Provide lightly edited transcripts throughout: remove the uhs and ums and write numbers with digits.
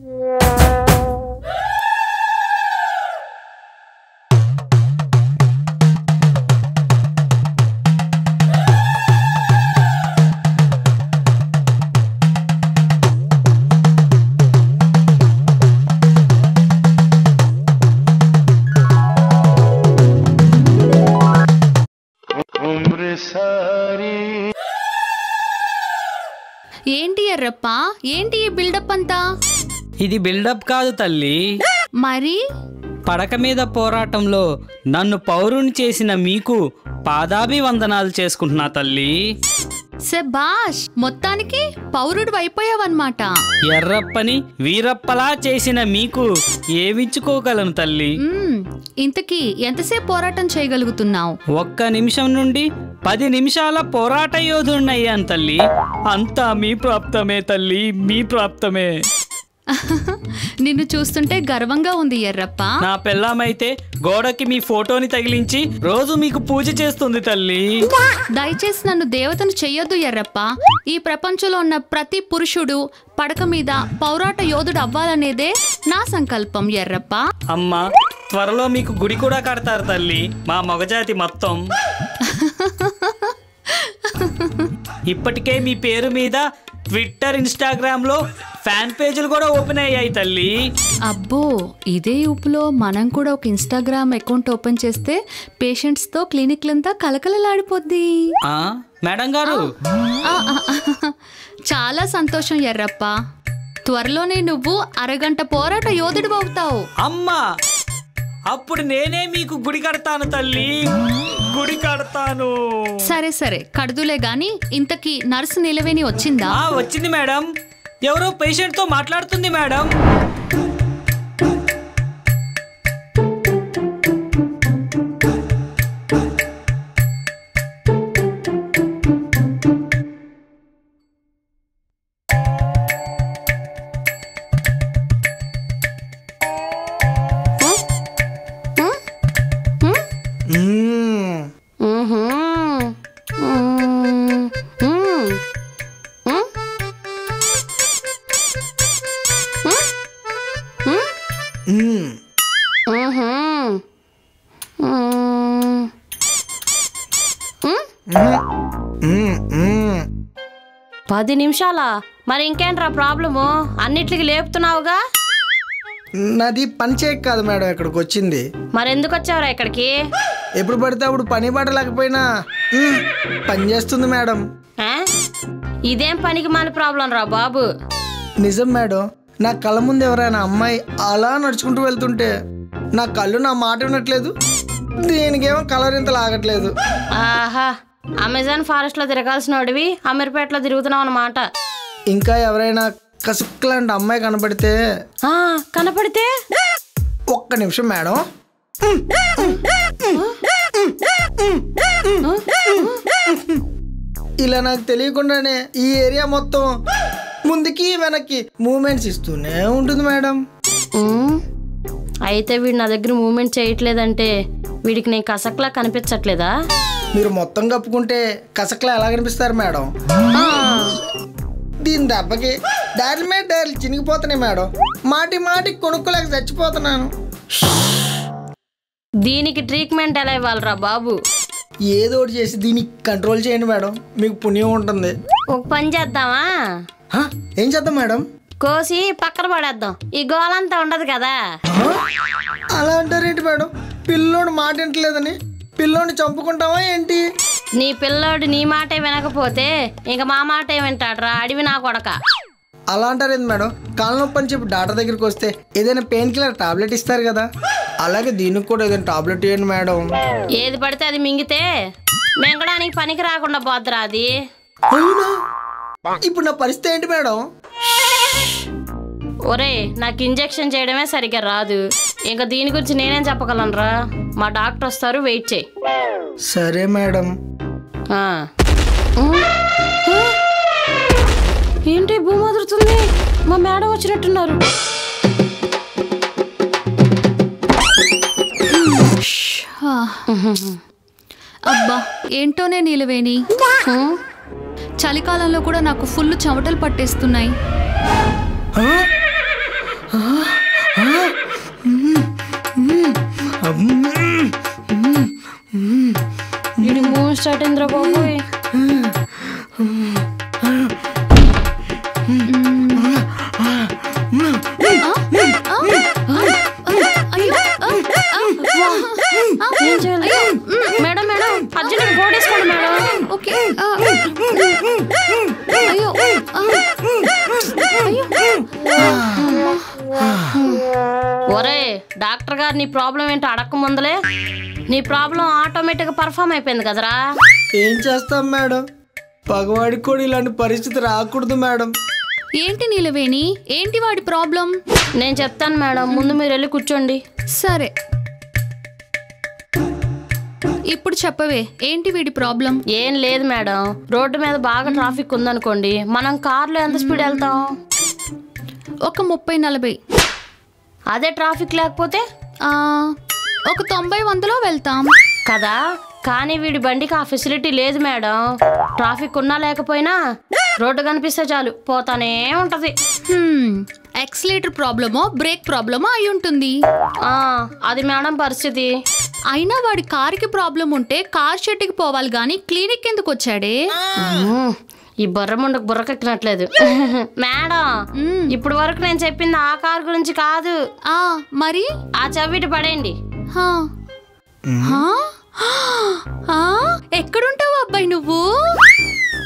ఏంటి ఎర్రప్ప, ఏంటి ఈ బిల్డప్ అంతా? ఇది బిల్డప్ కాదు తల్లి. మరి పడక మీద పోరాటంలో నన్ను పౌరుని చేసిన మీకు పాదాభివందనాలు చేసుకుంటున్నా తల్లి. శభాష్, మొత్తానికి పౌరుడు అయిపోయావన్నమాట. ఎర్రప్పని వీరప్పలా చేసిన మీకు ఏమిచ్చుకోగలను తల్లి. ఇంతకీ ఎంతసేపు పోరాటం చేయగలుగుతున్నావు? 1 నిమిషం నుండి 10 నిమిషాల పోరాట యోధుడినయ్యాను తల్లి. అంతా మీ ప్రాప్తమే తల్లి, మీ ప్రాప్తమే. నిన్ను చూస్తుంటే గర్వంగా ఉంది ఎర్రప్ప. నా పెళ్ళామైతే గోడకి మీ ఫోటోని తగిలించి రోజు మీకు పూజ చేస్తుంది తల్లి. దయచేసి నన్ను దేవతను చెయ్యొద్దు ఎర్రప్ప. ఈ ప్రపంచంలో ఉన్న ప్రతి పురుషుడు పడక మీద పోరాట యోధుడు అవ్వాలనేదే నా సంకల్పం ఎర్రప్ప. అమ్మా, త్వరలో మీకు గుడి కూడా కడతారు తల్లి, మా మగజాతి మొత్తం. ఇప్పటికే మీ పేరు మీద ట్విట్టర్, ఇన్స్టాగ్రామ్ లో ఫ్యాన్ పేజీలు కూడా ఓపెన్ అయ్యాయి తల్లి. అబ్బో, ఇదే ఊపులో మనం కూడా ఒక ఇన్స్టాగ్రామ్ అకౌంట్ ఓపెన్ చేస్తే పేషెంట్స్ తో క్లినిక్లంతా కలకలలాడిపోద్ది. మేడం గారు, చాలా సంతోషం ఎర్రప్ప. త్వరలోనే నువ్వు అరగంట పోరాట యోధుడు అవుతావు. అమ్మా, అప్పుడు నేనే మీకు గుడి కడతాను తల్లి, గుడి కడతాను. సరే సరే, కడుదులే గాని ఇంతకీ నర్సు నిలవేని వచ్చిందా? వచ్చింది మేడం. ఎవరో పేషెంట్ తో మాట్లాడుతుంది మేడం. పది నిమిషాలా? మరి ఇంకేంట్రా ప్రాబ్లము? అన్నిటికి లేపుతున్నావుగా. నాది పని చేయక కాదు మేడం ఇక్కడికి వచ్చింది. మరి ఎందుకు వచ్చావురా ఇక్కడికి? ఎప్పుడు పడితే అప్పుడు పని పాట లేకపోయినా పని చేస్తుంది మేడం. ఇదేం పనికి మాలి ప్రాబ్లం రా బాబు. నిజం మేడం, నా కళ్ళ ముందు ఎవరైనా అమ్మాయి అలా నడుచుకుంటూ వెళ్తుంటే నా కళ్ళు నా మాట వినట్లేదు, దీనికేమో కలరింత లాగట్లేదు. ఆహా, అమెజాన్ ఫారెస్ట్ లో తిరగాల్సిన వాడివి అమీర్పేటలో తిరుగుతున్నావు అన్నమాట. ఇంకా ఎవరైనా కసుక్కలాంటి అమ్మాయి కనపడితే ఒక్క నిమిషం మేడం, ఇలా నాకు తెలియకుండానే ఈ ఏరియా మొత్తం ముందుకి వెనక్కి మూమెంట్స్ ఇస్తూనే ఉంటుంది మేడం. అయితే వీడు నా దగ్గర మూమెంట్ చేయట్లేదంటే వీడికి నేను కసక్లా కనిపించట్లేదా? మీరు మొత్తం కప్పుకుంటే కసక్లా ఎలా కనిపిస్తారు మేడం? దీని దెబ్బకి దారి మీద దారి చినిగిపోతున్నాయి మేడం. మాటి మాటి కొనుక్కోలేక చచ్చిపోతున్నాను. దీనికి ట్రీట్మెంట్ ఎలా ఇవ్వాలరా బాబు? ఏదో ఒకటి చేసి దీన్ని కంట్రోల్ చేయండి మేడం, మీకు పుణ్యం ఉంటుంది. ఒక పని చేద్దామా? ఏం చేద్దాం మేడం? కోసి పక్కన పడేద్దాం, ఈ గోలంతా ఉండదు కదా. అలా అంటారేంటి మేడం? పిల్లోడు మాట వింటలేదని పిల్లోడిని చంపుకుంటావా ఏంటి? నీ పిల్లోడు నీ మాటే వినకపోతే ఇంక మా మాటే వింటాడ్రా అడివి నా కొడక. అలా అంటారేంటి మేడం? కాళ్ళ నొప్పి అని చెప్పి డాక్టర్ దగ్గరికి వస్తే ఏదైనా పెయిన్ కిల్లర్ టాబ్లెట్ ఇస్తారు కదా, అలాగే దీనికి కూడా ఏదైనా టాబ్లెట్ ఇవ్వండి మేడం. ఏది పడితే అది మింగితే మింగడానికి పనికి రాకుండా పోద్దురా అది. ఇప్పుడు నా పరిస్థితి ఏంటి మేడం? ఒరే, నాకు ఇంజెక్షన్ చేయడమే సరిగ్గా రాదు, ఇంకా దీని గురించి నేనేం చెప్పగలనురా. మా డాక్టర్ వస్తారు, వెయిట్ చేయి. సరే మేడం. ఏంటి భూమి అదురుతుంది? మా మేడం వచ్చినట్టున్నారు. అబ్బా, ఏంటోనే నీలవేణి, చలికాలంలో కూడా నాకు ఫుల్ చెమటలు పట్టేస్తున్నాయి. స్టార్ట్ అయిందిరా బాబోయ్. ఏం చేయాలి? మేడం మేడం అర్జెంట్ పోడేసుకోండి మేడం. ఓకే. అయ్యో ఒరే డాక్టర్ గారు నీ ప్రాబ్లం ఏంటో అడక్క ముందలే నీ ప్రాబ్లం ఆటోమేటిక్గా పర్ఫామ్ అయిపోయింది కదరా. ఏం చేస్తాం మేడం, పగవాడికి కూడా ఇలాంటి పరిస్థితి రాకూడదు మేడం. ఏంటి నీలవేణి, ఏంటి వాడి ప్రాబ్లం? నేను చెప్తాను మేడం, ముందు మీరు వెళ్ళి కూర్చోండి. సరే ఇప్పుడు చెప్పవే, ఏంటి వీడి ప్రాబ్లం? ఏం లేదు మేడం, రోడ్డు మీద బాగా ట్రాఫిక్ ఉందనుకోండి, మనం కార్లో ఎంత స్పీడ్ వెళ్తాం? ఒక 30-40. అదే ట్రాఫిక్ లేకపోతే ఒక 90-100లో వెళ్తాం కదా. కానీ వీడి బండికి ఆ ఫెసిలిటీ లేదు మేడం. ట్రాఫిక్ ఉన్నా లేకపోయినా రోడ్డు కనిపిస్తే చాలు పోతానే ఉంటది. ఎక్సిలేటర్ ప్రాబ్లమో బ్రేక్ ప్రాబ్లమో అయి ఉంటుంది. అది మేడం పరిస్థితి. అయినా వాడి కార్కి ప్రాబ్లం ఉంటే కార్ షెడ్కి పోవాలి గాని క్లినిక్ ఎందుకు వచ్చాడే? ఈ బుర్రముండకు బుర్రకెక్కినట్లేదు. మేడం ఇప్పుడు వరకు నేను చెప్పింది ఆ కార్ గురించి కాదు. మరి ఆ చవిటి పడేయండి. ఎక్కడుంటావు అబ్బాయి నువ్వు?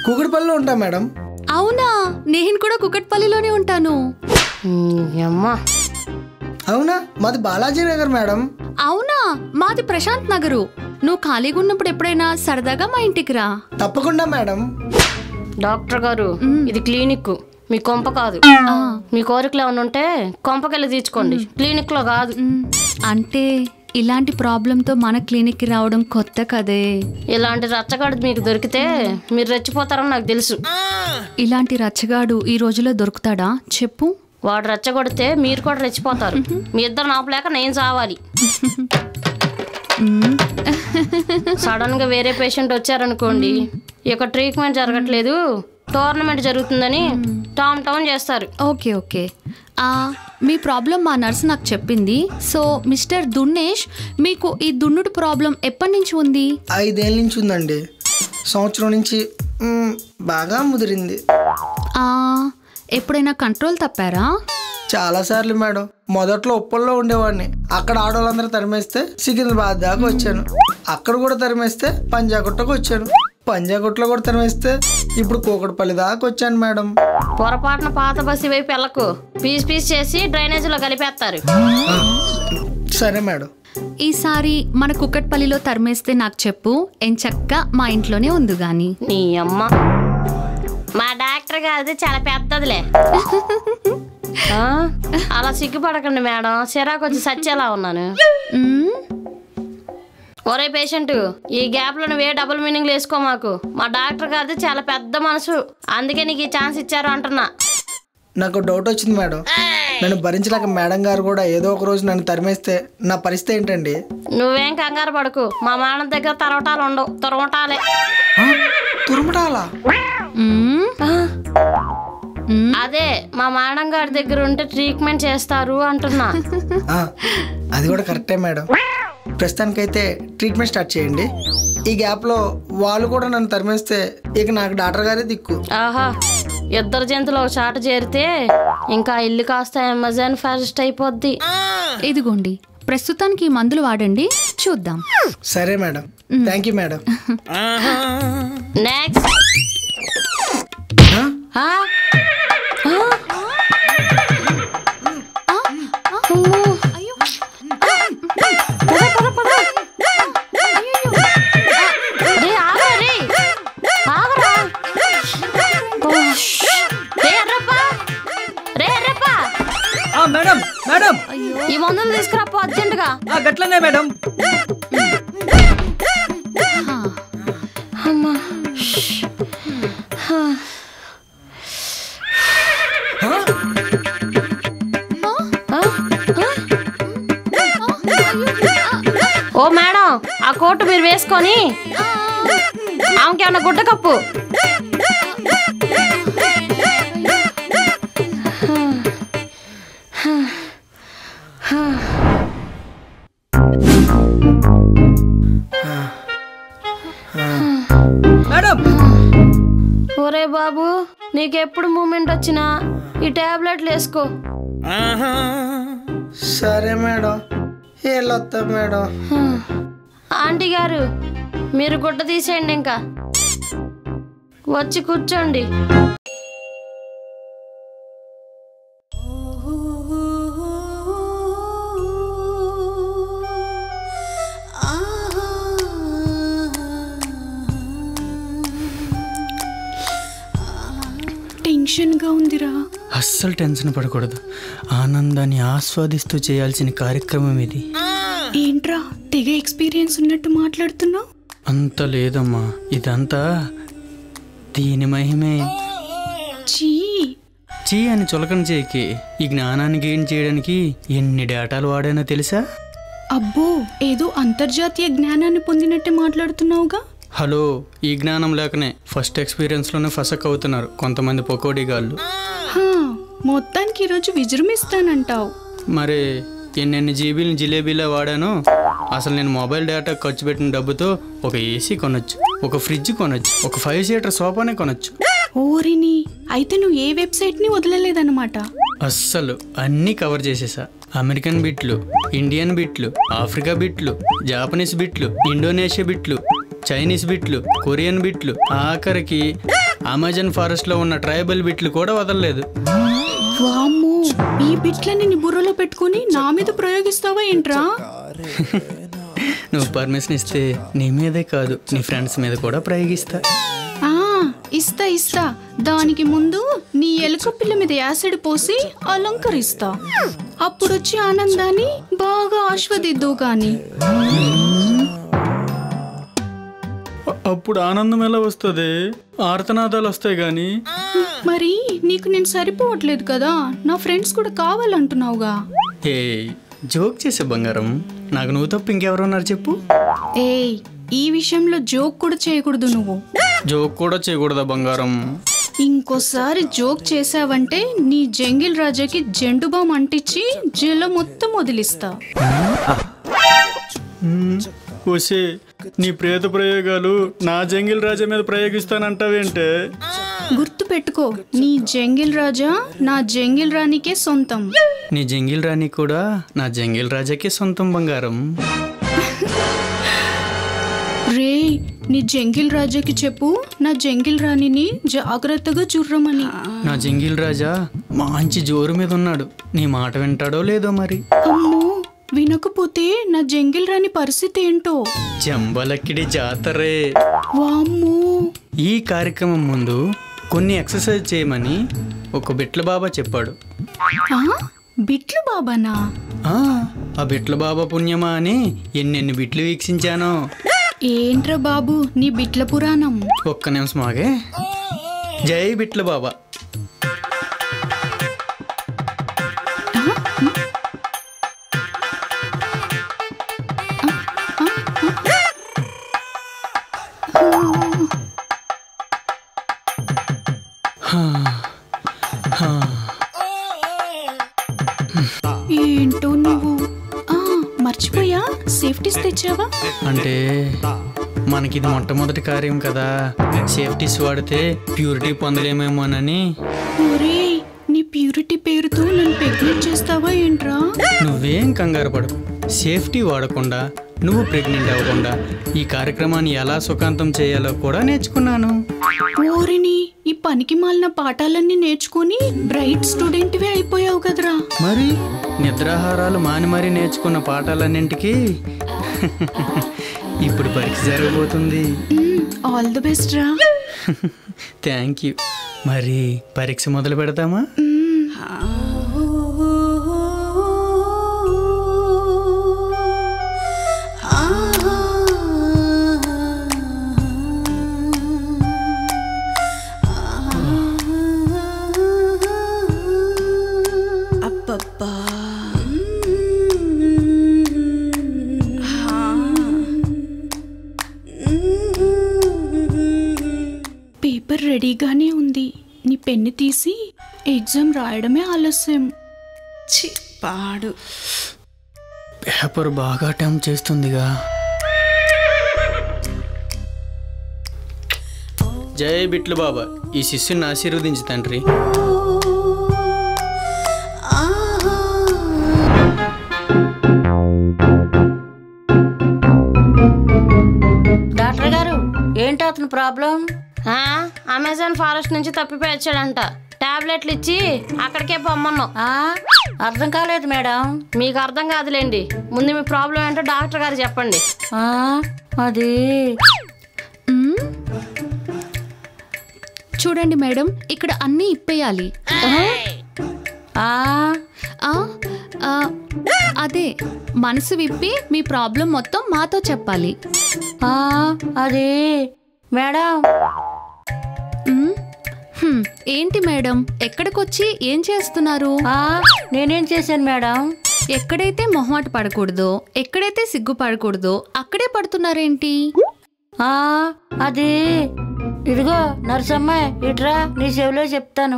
కూకట్పల్లిలో ఉంటా మేడం. అవునా, నేను కూడా కుకట్పల్లిలోనే ఉంటాను. అవునా, మాది బాలాజీ నగర్ మేడం. అవునా, మాది ప్రశాంత్ నగరు. నువ్వు ఖాళీగా ఉన్నప్పుడు ఎప్పుడైనా సరదాగా మా ఇంటికి రా. తప్పకుండా మేడం. డాక్టర్ గారు ఇది క్లినిక్, మీ కొంప కాదు. మీ కోరికలు ఏమైనా ఉంటే కొంపకెళ్ళి తీర్చుకోండి, క్లినిక్ లో కాదు. అంటే ఇలాంటి ప్రాబ్లంతో మన క్లినిక్కి రావడం కొత్త కదే. ఇలాంటి రచ్చగాడు మీకు దొరికితే మీరు రెచ్చిపోతారని నాకు తెలుసు. ఇలాంటి రచ్చగాడు ఈ రోజులో దొరుకుతాడా చెప్పు? వాడు రెచ్చగొడితే మీరు కూడా రెచ్చిపోతారు. మీ ఇద్దరు నాపలేక నేను చావాలి. సడన్ గా వేరే పేషెంట్ వచ్చారనుకోండి, ఇక ట్రీట్మెంట్ జరగట్లేదు టోర్నమెంట్ జరుగుతుందని టౌన్ చేస్తారు. Okay okay. మీ ప్రాబ్లం మా నర్స్ నాకు చెప్పింది. సో మిస్టర్ దున్నేష్, మీకు ఈ దున్నుడు ప్రాబ్లం ఎప్పటి నుంచి ఉంది? 5 ఏళ్ళ నుంచి ఉందండి. సంవత్సరం నుంచి బాగా ముదిరింది. ఎప్పుడైనా కంట్రోల్ తప్పారా? చాలాసార్లు మేడం. మొదట్లో ఉప్పల్లో ఉండేవాడిని. అక్కడ ఆడవాళ్ళందరూ తరిమేస్తే సికింద్రాబాద్ దాకా వచ్చాను. అక్కడ కూడా తరిమేస్తే పంజాగుట్టకు వచ్చాను. పంజాగుట్టలో కూడా తరిమేస్తే ఇప్పుడు కూకట్పల్లి దాకా వచ్చాను మేడం. పొరపాటున పాత బస్సు వైపు వెళ్ళకు, పీస్ చేసి డ్రైనేజీలో కలిపేస్తారు. సరే మేడం. ఈసారి మన కుకట్పల్లిలో తరిమేస్తే నాకు చెప్పు, ఎంచక్కా మా ఇంట్లోనే ఉంది గాని. నీ అమ్మ, మా డాక్టర్ గారిది చాలా పెద్దదిలే. అలా సిగ్గుపడకండి మేడం, చిరాకు వచ్చి సచ్చేలా ఉన్నాను. ఒరే పేషెంట్, ఈ గ్యాప్ లో నువ్వే డబుల్ మీనింగ్ వేసుకో మాకు. మా డాక్టర్ గారిది చాలా పెద్ద మనసు, అందుకే నీకు ఈ ఛాన్స్ ఇచ్చారు అంటున్నా. నాకు డౌట్ వచ్చింది మేడం. నన్ను భరించలేక మేడం గారు కూడా ఏదో ఒక రోజు నన్ను తరిమేస్తే నా పరిస్థితి ఏంటండి? నువ్వేం కంగారు పడకు, మా మేడం దగ్గర తరవటాలు ఉండవు, తురమటాలే. తురమటాలా? అదే మా మేడం గారి దగ్గర ఉంటే ట్రీట్మెంట్ చేస్తారు అంటున్నా. అది కూడా కరెక్టే మేడం. ప్రస్తుతానికైతే ట్రీట్మెంట్ స్టార్ట్ చేయండి. ఈ గ్యాప్ లో వాళ్ళు కూడా నన్ను తరిమేస్తే ఇక నాకు డాక్టర్ గారే దిక్కు. ఆహా, ఇద్దరు జంతువులు ఒక చాట చేరితే ఇంకా ఇల్లు కాస్త అమెజాన్ ఫారెస్ట్ అయిపోద్ది. ఇదిగోండి, ప్రస్తుతానికి ఈ మందులు వాడండి, చూద్దాం. సరే madam, thank you madam. Next. Madam madam, ఈ మందులు తీసుకురాపో అర్జెంటుగా. గట్లనే మేడం. ఓ మేడం, ఆ కోటు మీరు వేసుకొని ఆమెకేమన్నా గుడ్డ కప్పు. నీకెప్పుడు మూమెంట్ వచ్చినా ఈ టాబ్లెట్లు వేసుకో. సరే మేడం, వెళ్ళొస్తాం మేడం. ఆంటీ గారు మీరు గుడ్డ తీసేయండి, ఇంకా వచ్చి కూర్చోండి. టెన్షన్గా ఉందిరా. అస్సలు టెన్షన్ పడకూడదు. ఆనందాన్ని ఆస్వాదిస్తూ చేయాల్సిన కార్యక్రమం ఇది. ఏంట్రా తెగ ఎక్స్పీరియన్స్ ఉన్నట్టు మాట్లాడుతున్నావు? అంత లేదమ్మా, ఇదంతా దీని మహిమే. చీ అని చులకన చేయకి. ఈ జ్ఞానాన్ని గెయిన్ చేయడానికి ఎన్ని డేటాలు వాడానో తెలుసా? అబ్బో, ఏదో అంతర్జాతీయ జ్ఞానాన్ని పొందినట్టే మాట్లాడుతున్నావుగా. హలో, ఈ జ్ఞానం లేకనే ఫస్ట్ ఎక్స్పీరియన్స్లోనే ఫసక్ అవుతున్నారు కొంతమంది పొకోడిగాళ్ళు. మొత్తానికి ఈరోజు విజృంభిస్తానంటావు. మరి ఎన్నెన్ని జీబీలు జిలేబీలా వాడానో. అసలు నేను మొబైల్ డేటా ఖర్చు పెట్టిన డబ్బుతో ఒక ఏసీ కొనొచ్చు, ఒక ఫ్రిడ్జ్ కొనొచ్చు, ఒక 5 సీటర్ సోఫానే కొనొచ్చు. ఓరిని, అయితే నువ్వు ఏ వెబ్సైట్ని వదలలేదన్నమాట. అస్సలు అన్నీ కవర్ చేసేసా. అమెరికన్ బిట్లు, ఇండియన్ బిట్లు, ఆఫ్రికా బిట్లు, జాపనీస్ బిట్లు, ఇండోనేషియా బిట్లు, చైనీస్ బిట్లు, కొరియన్ బిట్లు, ఆఖరికి అమెజాన్ ఫారెస్ట్ లో ఉన్న ట్రైబల్ బిట్లు కూడా వదలలేదు. వామ్మో, ఈ బిట్లని నీ బుర్రలో పెట్టుకుని నా మీద ప్రయోగిస్తావా ఏంట్రా? నువ్వు పర్మిషన్ ఇస్తే నీ మీదే కాదు, నీ ఫ్రెండ్స్ మీద కూడా ప్రయోగిస్తా. ఇస్తా. దానికి ముందు నీ ఎలుక పిల్ల మీద యాసిడ్ పోసి అలంకరిస్తా. అప్పుడొచ్చి ఆనందాన్ని బాగా ఆస్వాదిద్దు గాని. అప్పుడు ఆనందం ఎలా వస్తుంది? ఆర్తనాదాలు వస్తాయి గాని. మరి నీకు నేను సరిపోవట్లేదు కదా, నా ఫ్రెండ్స్ కూడా కావాలంటున్నావుగా. ఏ జోక్ చేసే బంగారం, నాకు నువ్వు తప్ప ఇంకెవరున్నారు చెప్పు. ఈ విషయంలో జోక్ కూడా చేయకూడదు నువ్వు. జోక్ కూడా చేయకూడదా బంగారం? ఇంకోసారి జోక్ చేసావంటే నీ జంగిల్ రాజాకి జెండు బామ్ అంటించి జైల్లో మొత్తం వదిలిస్తా. ఓసే, నీ ప్రేత ప్రయోగాలు నా జంగిల్ రాజా మీద ప్రయోగిస్తానంటావేంటే? గుర్తు పెట్టుకో, నీ జంగిల్ రాజా నా జంగిల్ రాణికే సొంతం. నీ జంగిల్ రాణి కూడా నా జంగిల్ రాజాకే సొంతం బంగారం. రే, నీ జంగిల్ రాజాకి చెప్పు నా జంగిల్ రాణిని జాగ్రత్తగా చూర్రమని. నా జంగిల్ రాజా మంచి జోరు మీద ఉన్నాడు, నీ మాట వింటాడో లేదో మరి. అమ్మో, వినకపోతే నా జంగిల్ రాణి పరిస్థితి ఏంటో. జంబలక్కిడి జాతరే. వామ్మో. ఈ కార్యక్రమం ముందు కొన్ని ఎక్సర్సైజ్ చేయమని ఒక బిట్ల బాబా చెప్పాడు. బిట్లు బాబానా? ఆ బిట్ల బాబా పుణ్యమా అని ఎన్నెన్ని బిట్లు వీక్షించానో. ఏంట్రా బాబు నీ బిట్ల పురాణం? ఒక్క నిమిషం ఆగే. జై బిట్ల బాబా. ఏంటో నువ్వు మర్చిపోయా, సేఫ్టీస్ తెచ్చావా? అంటే మనకిది మొట్టమొదటి కార్యం కదా, సేఫ్టీస్ వాడితే ప్యూరిటీ పొందలేమేమోనని. ఒరే, నీ ప్యూరిటీ పేరుతో నన్ను ప్రెగ్నెంట్ చేస్తావా ఏంట్రా? నువ్వేం కంగారు పడకు. సేఫ్టీ వాడకుండా నువ్వు ప్రెగ్నెంట్ అవ్వకుండా ఈ కార్యక్రమాన్ని ఎలా సుఖాంతం చేయాలో కూడా నేర్చుకున్నాను. ఓరిని, ఈ పనికి మాలిన పాఠాలన్నీ నేర్చుకుని బ్రైట్ స్టూడెంట్వే అయిపోయావు కదరా. మరి నిద్రాహారాలు మాని మరీ నేర్చుకున్న పాఠాలన్నింటికి ఇప్పుడు పరీక్ష జరగబోతుంది. ఆల్ ది బెస్ట్ రా. Thank you. మరి పరీక్ష మొదలు పెడతామా? పేపర్ రెడీగానే ఉంది. నీ పెన్ను తీసి ఎగ్జామ్ రాయడమే ఆలస్యం. పాడు పేపర్ బాగా అటెంప్ట్ చేస్తుందిగా. జై బిట్లు బాబా, ఈ శిష్యుని ఆశీర్వదించు తండ్రి. డాక్టర్ గారు, ఏంటి అతని ప్రాబ్లం? అమెజాన్ ఫారెస్ట్ నుంచి తప్పిపోయి వచ్చాడంట. టాబ్లెట్లు ఇచ్చి అక్కడికే పొమ్మన్నాం. అర్థం కాలేదు మేడం. మీకు అర్థం కాదులేండి, ముందు మీ ప్రాబ్లం ఏంటో డాక్టర్ గారు చెప్పండి. అది చూడండి మేడం, ఇక్కడ అన్నీ ఇప్పేయాలి. అదే మనసు విప్పి మీ ప్రాబ్లం మొత్తం మాతో చెప్పాలి. అది మేడం. ఏంటి మేడం, ఎక్కడికొచ్చి ఏం చేస్తున్నారు? నేనేం చేశాను మేడం? ఎక్కడైతే మొహమాట పడకూడదో, ఎక్కడైతే సిగ్గుపడకూడదో అక్కడే పడుతున్నారేంటి? అది ఇదిగో నర్సమ్మ, ఇట్రా, నీ చెవిలో చెప్తాను.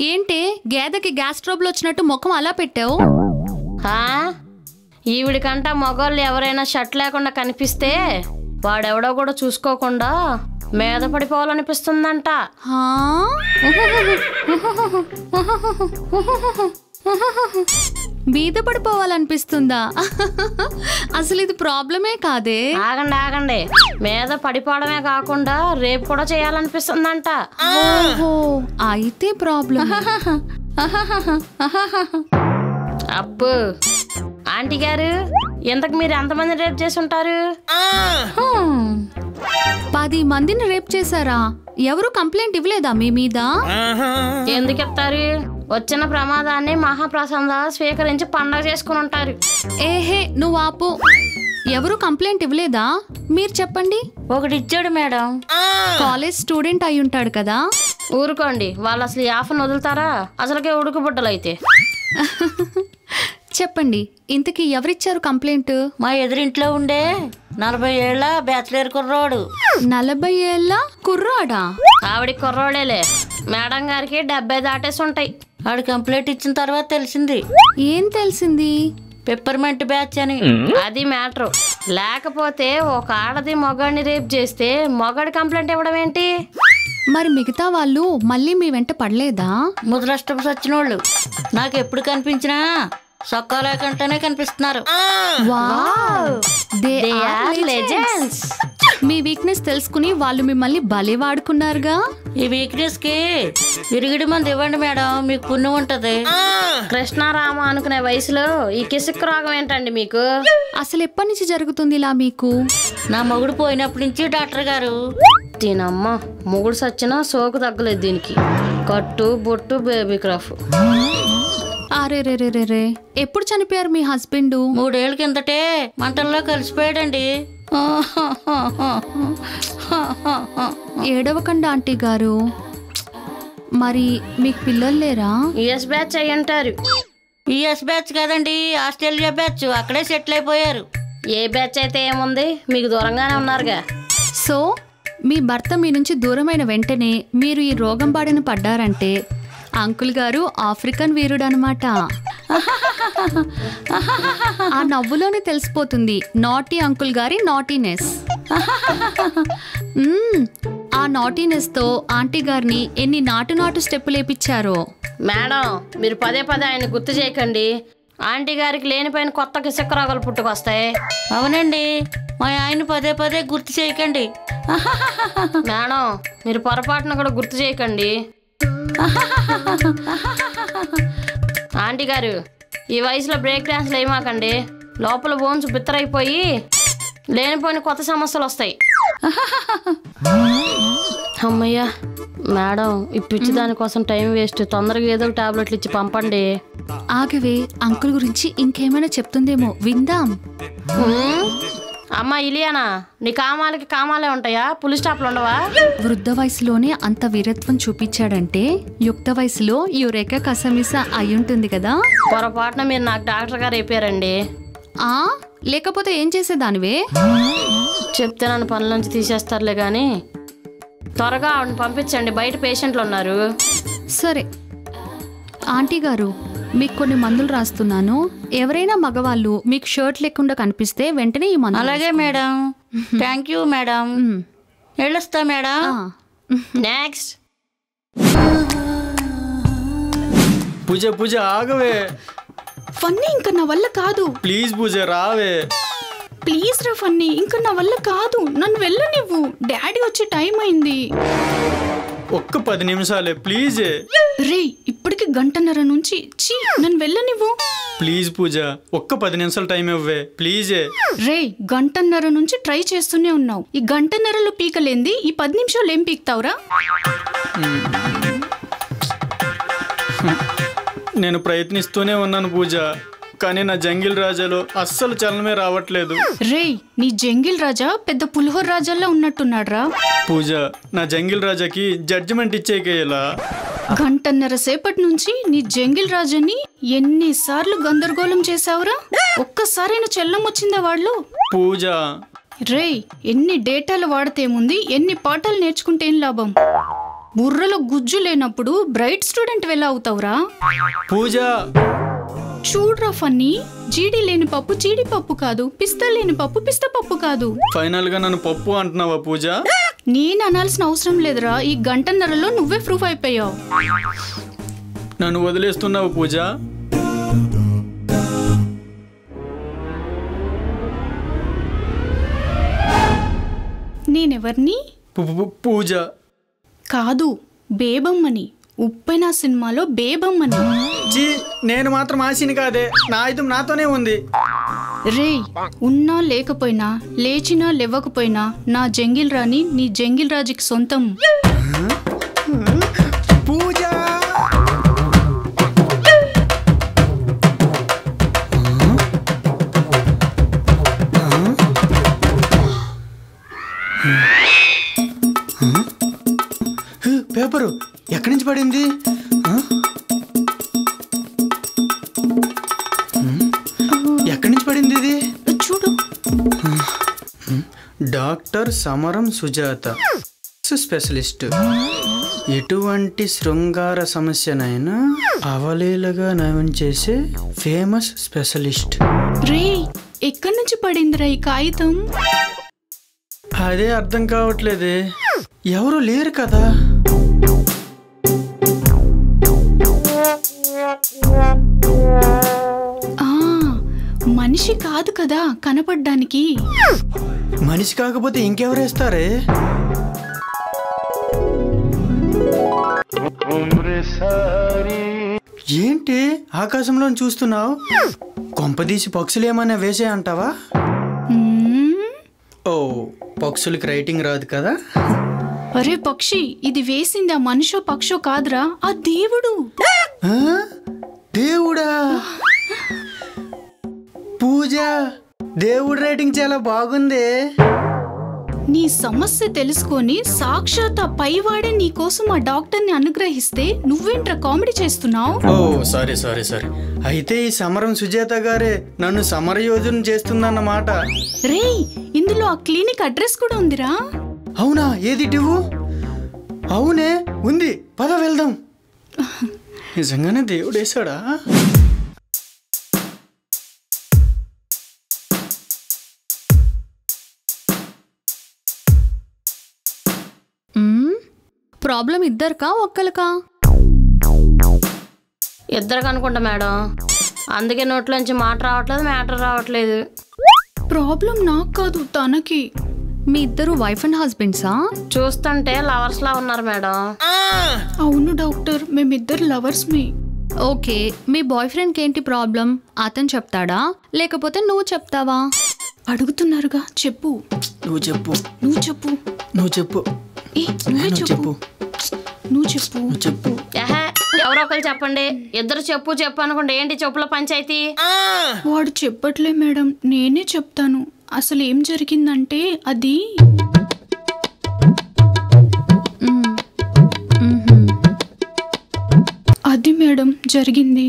ఏంటి గేదెకి గ్యాస్ ట్రబుల్ వచ్చినట్టు ముఖం అలా పెట్టావు? ఈవిడికంట మగవాళ్ళు ఎవరైనా షర్ట్ లేకుండా కనిపిస్తే వాడెవడో కూడా చూసుకోకుండా మీద పడిపోవాలనిపిస్తుందంట. మీద పడిపోవాలనిపిస్తుందా? అసలు ఇది ప్రాబ్లమే కాదే. ఆగండి, మీద పడిపోవడమే కాకుండా రేపు కూడా చేయాలనిపిస్తుందంట. అయితే ప్రాబ్లం. అబ్బు ఆంటీ గారు, ఇంతకు మీరు ఎంతమంది రేప్ చేసి ఉంటారు? 10 మందిని రేప్ చేశారా? ఎవరు కంప్లైంట్ ఇవ్వలేదా మీ మీద? ఎందుకు చెప్తారు? వచ్చిన ప్రమాదాన్ని మహాప్రసాదంగా స్వీకరించి పండగ చేసుకుని ఉంటారు. ఏహే నువ్వు ఆపు. ఎవరు కంప్లైంట్ ఇవ్వలేదా? మీరు చెప్పండి. ఒకటి ఇచ్చాడు మేడం. కాలేజ్ స్టూడెంట్ అయి ఉంటాడు కదా. ఊరుకోండి, వాళ్ళు అసలు ఈ ఆఫ్ను వదులుతారా? అసలుకే ఉడుకుబుడ్డలు అయితే. చెప్పండి, ఇంతకీ ఎవరిచ్చారు కంప్లైంట్? మా ఎదురింట్లో ఉండే 40 ఏళ్ల బ్యాచిలర్ కుర్రోడు. 40 ఏళ్ళ కుర్రాడా? ఆవిడ కుర్రోడేలే, మేడం గారికి 70 దాటేసి ఉంటాయి. ఆడు కంప్లైంట్ ఇచ్చిన తర్వాత తెలిసింది. ఏం తెలిసింది? పెప్పర్మెంట్ బ్యాచ్ అని. అది మ్యాటర్. లేకపోతే ఒక ఆడది మొగాడిని రేప్ చేస్తే మొగాడి కంప్లైంట్ ఇవ్వడం ఏంటి? మరి మిగతా వాళ్ళు మళ్ళీ మీ వెంట పడలేదా? ముద్రష్టం సచ్చినోళ్ళు నాకు ఎప్పుడు కనిపించినా సొక్కా లేకుండానే కనిపిస్తున్నారు. మీ వీక్నెస్ తెలుసుకుని వాళ్ళు మిమ్మల్ని భలే వాడుకున్నారుగా. ఈ వీక్నెస్ కి విరిగిడి మంది ఇవ్వండి మేడం, మీకు పుణ్యం ఉంటది. కృష్ణారామ అనుకునే వయసులో ఈ కిసుక్కు రోగం ఏంటండి మీకు? అసలు ఎప్పటి నుంచి జరుగుతుంది ఇలా మీకు? నా మొగుడు పోయినప్పటి నుంచి డాక్టర్ గారు. దీనమ్మ మొగుడు సచ్చినా సోకు తగ్గలేదు దీనికి. కట్టు బొట్టు బేబీ క్రాఫ్. అరే రే రే రే రే, ఎప్పుడు చనిపోయారు మీ హస్బెండ్? 3 ఏళ్ళ కిందటే మంటల్లో కలిసిపోయాడండి. ఏడవకండి ఆంటీ గారు. మరి మీకు పిల్లలు లేరా? యుఎస్ బ్యాచ్ అయ్యి అంటారు. యుఎస్ బ్యాచ్ కాదండి, ఆస్ట్రేలియా బ్యాచ్. అక్కడే సెటిల్ అయిపోయారు. ఏ బ్యాచ్ అయితే ఏముంది, మీకు దూరంగానే ఉన్నారుగా. సో మీ భర్త మీ నుంచి దూరమైన వెంటనే మీరు ఈ రోగం బారిన పడ్డారంటే అంకుల్ గారు ఆఫ్రికన్ వీరుడు అనమాట. ఆ నవ్వులోనే తెలిసిపోతుంది నాటీ అంకుల్ గారి నాటీనెస్. ఆ నాటీనెస్ తో ఆంటీ గారిని ఎన్ని నాటు స్టెప్పులు వేపించారో. మేడం, మీరు పదే ఆయన గుర్తు చేయకండి. ఆంటీ గారికి లేనిపోయిన కొత్త కిసక్కరాగలు పుట్టుకొస్తాయి. అవునండి, మా ఆయన పదే గుర్తు చేయకండి. మేడం, మీరు పొరపాటున కూడా గుర్తు చేయకండి. ఆంటీ గారు, ఈ వయసులో బ్రేక్ డాన్స్ వేయమాకండి. లోపల బోన్స్ బిత్తరైపోయి లేనిపోయిన కొత్త సమస్యలు వస్తాయి. అమ్మయ్యా మేడం, ఈ పిచ్చి దానికోసం టైం వేస్ట్. తొందరగా ఏదో టాబ్లెట్లు ఇచ్చి పంపండి. ఆగవే, అంకుల్ గురించి ఇంకేమైనా చెప్తుందేమో విందాం. అమ్మా ఇలియానా, నీ కామాలకి కామాలే ఉంటాయా? పులి స్టాప్లు ఉండవా? వృద్ధ వయసులోనే అంత వీరత్వం చూపించాడంటే యుక్త వయసులో యురేకా కసమిసా అయ్యుంటుంది కదా. పొరపాటున మీరు నాకు డాక్టర్ గారు అయిపోయారండి. లేకపోతే ఏం చేసేదానివే? చెప్తే నన్ను పనుల నుంచి తీసేస్తారులే గాని త్వరగా ఆవిడని పంపించండి, బయట పేషెంట్లు ఉన్నారు. సరే ఆంటీ గారు, మీకు కొన్ని మందులు రాస్తున్నాను. ఎవరైనా మగవాళ్ళు మీకు షర్ట్ లేకుండా కనిపిస్తే వెంటనే ఈ మందులు అలాగే మేడం. Thank you madam. వెళ్ళొస్తా మేడం. నెక్స్ట్. పూజ పూజ ఆగవే ఫన్నీ, ఇంకా నా వల్ల కాదు. ప్లీజ్ పూజ రావే. ప్లీజ్ రా ఫన్నీ, ఇంకా నా వల్ల కాదు. నన్ను వెళ్ళనివ్వు. డాడీ వచ్చే టైం అయింది. ఒక్క 10 నిమిషాలే ప్లీజ్. రే, ఇప్పటికి గంటన్నర నుంచి నన్ను వెళ్ళనివ్వు. ప్లీజ్ పూజ, ఒక్క 10 నిమిషాలు టైం ఇవ్వే ప్లీజే. రే, గంటన్నర నుంచి ట్రై చేస్తూనే ఉన్నావు. ఈ గంటన్నరలో పీకలేంది ఈ 10 నిమిషాలు ఏం పీకుతావురా? నేను ప్రయత్నిస్తూనే ఉన్నాను పూజ, కానీ నా జంగిల్ రాజాలో అస్సలు చలనమే రావట్లేదు. రే, నీ జంగిల్ రాజా పెద్ద పులిహోర రాజాల్లో ఉన్నట్టున్నాడ్రా. పూజ, నా జంగిల్ రాజాకి జడ్జిమెంట్ ఇచ్చేకేలా. గంటన్నర సేపటి నుంచి నీ జంగిల్ రాజాని ఎన్నిసార్లు గందరగోళం చేసావురా? ఒక్కసారైనా చెల్లం వచ్చిందా వాళ్ళు? పూజ, రే, ఎన్ని డేటాలు వాడితేముంది, ఎన్ని పాఠాలు నేర్చుకుంటే ఏం లాభం? బుర్రలో గుజ్జు లేనప్పుడు బ్రైట్ స్టూడెంట్ ఎలా అవుతావురా? పూజ చూడ్రా ఫన్నీ, జీడి లేని పప్పు జీడిపప్పు కాదు, పిస్తా లేని పప్పు పిస్తా పప్పు కాదు. ఫైనల్ గా నన్ను పప్పు అంటున్నావా పూజ? నేను అనాల్సిన అవసరం లేదురా. ఈ గంటన్నరలో నువ్వే ప్రూఫ్ అయిపోయావు. నన్ను వదిలేస్తున్నావు పూజ? నేనెవర్ని? పూజ కాదు, బేబమ్మని. ఉప్పెన సినిమాలో బేబమ్మని. జీ, నేను మాత్రం ఆశని కాదే, నా ఆయుధం నాతోనే ఉంది. రే, ఉన్నా లేకపోయినా, లేచినా లేవకపోయినా నా జంగిల్ రాణి నీ జంగిల్ రాజుకి సొంతం. పూజ పేపరు ఎక్కడి నుంచి పడింది? ఎక్కడి నుంచి పడింది ఇది? చూడు. డాక్టర్ సమరం సుజాత, స్పెషలిస్ట్. ఎటువంటి శృంగార సమస్యనైనా అవలీలగా నయం చేసే ఫేమస్ స్పెషలిస్ట్. రే, ఎక్కడి నుంచి పడిందిరా ఈ కాగితం? అదే అర్థం కావట్లేదే. ఎవరు లేరు కదా? మనిషి కాదు కదా కనపడ్డానికి. మనిషి కాకపోతే ఇంకెవరేస్తారే? ఏంటి ఆకాశంలో చూస్తున్నావు? కొంపదీసి పక్షులు ఏమైనా వేసే అంటావా? ఓ, పక్షులకి రైటింగ్ రాదు కదా? అరే పక్షి, ఇది వేసింది ఆ మనిషో పక్షో కాదురా, ఆ దేవుడు. దేవుడా? పూజ, దేవుడు రైటింగ్ చాలా బాగుంది. నీ సమస్య తెలుసుకొని సాక్షాత్ ఆ పైవాడే నీ కోసం ఆ డాక్టర్ని అనుగ్రహిస్తే నువ్వేంట్రా కామెడీ చేస్తున్నావు? ఓ సారీ సారీ సారీ. అయితే ఈ సమరం సుజాత గారే నన్ను సమరయోజనం చేస్తుందన్నమాట. రే, ఇందులో ఆ క్లినిక్ అడ్రస్ కూడా ఉందిరా. అవునా? ఏది టివ్వు? అవునే, ఉంది. పద వెళ్దాం. నిజంగానే దేవుడు వేశాడా? ప్రాబ్లం ఇద్దరికా ఒక్కలకా? ఇద్దరికి అనుకుంటా మేడం, అందుకే నోట్లోంచి మాట రావట్లేదు, మ్యాటర్ రావట్లేదు. ప్రాబ్లం నాకు కాదు, తనకి. మీ ఇద్దరు వైఫ్ అండ్ హస్బెండ్సా? చూస్తుంటే లవర్స్ లా ఉన్నారు మేడం. అవును డాక్టర్, మేమిద్దరు లవర్స్. ఓకే, మీ బాయ్ ఫ్రెండ్కి ఏంటి ప్రాబ్లం? అతను చెప్తాడా లేకపోతే నువ్వు చెప్తావా? అడుగుతున్నారుగా, చెప్పు. నువ్వు చెప్పు. నువ్వు చెప్పు. నువ్వు చెప్పు. నువ్వే చెప్పు. నువ్వు చెప్పు. చెప్పు. ఎవరో ఒకరు చెప్పండి. ఇద్దరు చెప్పు చెప్పు అనుకుంటే ఏంటి చెప్పుల పంచాయతీ? వాడు చెప్పట్లే మేడం, నేనే చెప్తాను. అసలు ఏం జరిగిందంటే అది మేడం జరిగింది.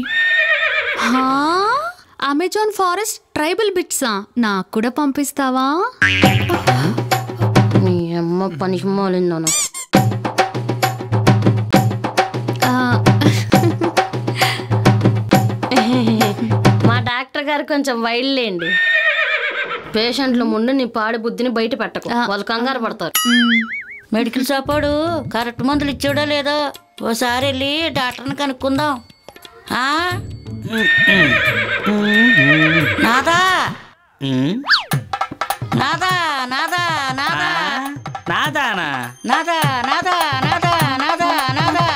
అమెజాన్ ఫారెస్ట్ ట్రైబల్ బిట్సా? నాకు కూడా పంపిస్తావా? మీ అమ్మ పని మాలిందను. గారు కొంచెం వైల్డ్లేండి. పేషెంట్ల ముందు నీ పాడి బుద్ధిని బయట పెట్టకు, వాళ్ళు కంగారు పడతారు. మెడికల్ షాప్ వాడు కరెక్ట్ మందులు ఇచ్చాడో లేదో ఓసారి వెళ్ళి డాక్టర్ని కనుక్కుందాం. ఆ? నాదా నాదా నాదా నాదా నాదానా నాదా నాదా నాదా నాదా నాదా నాదా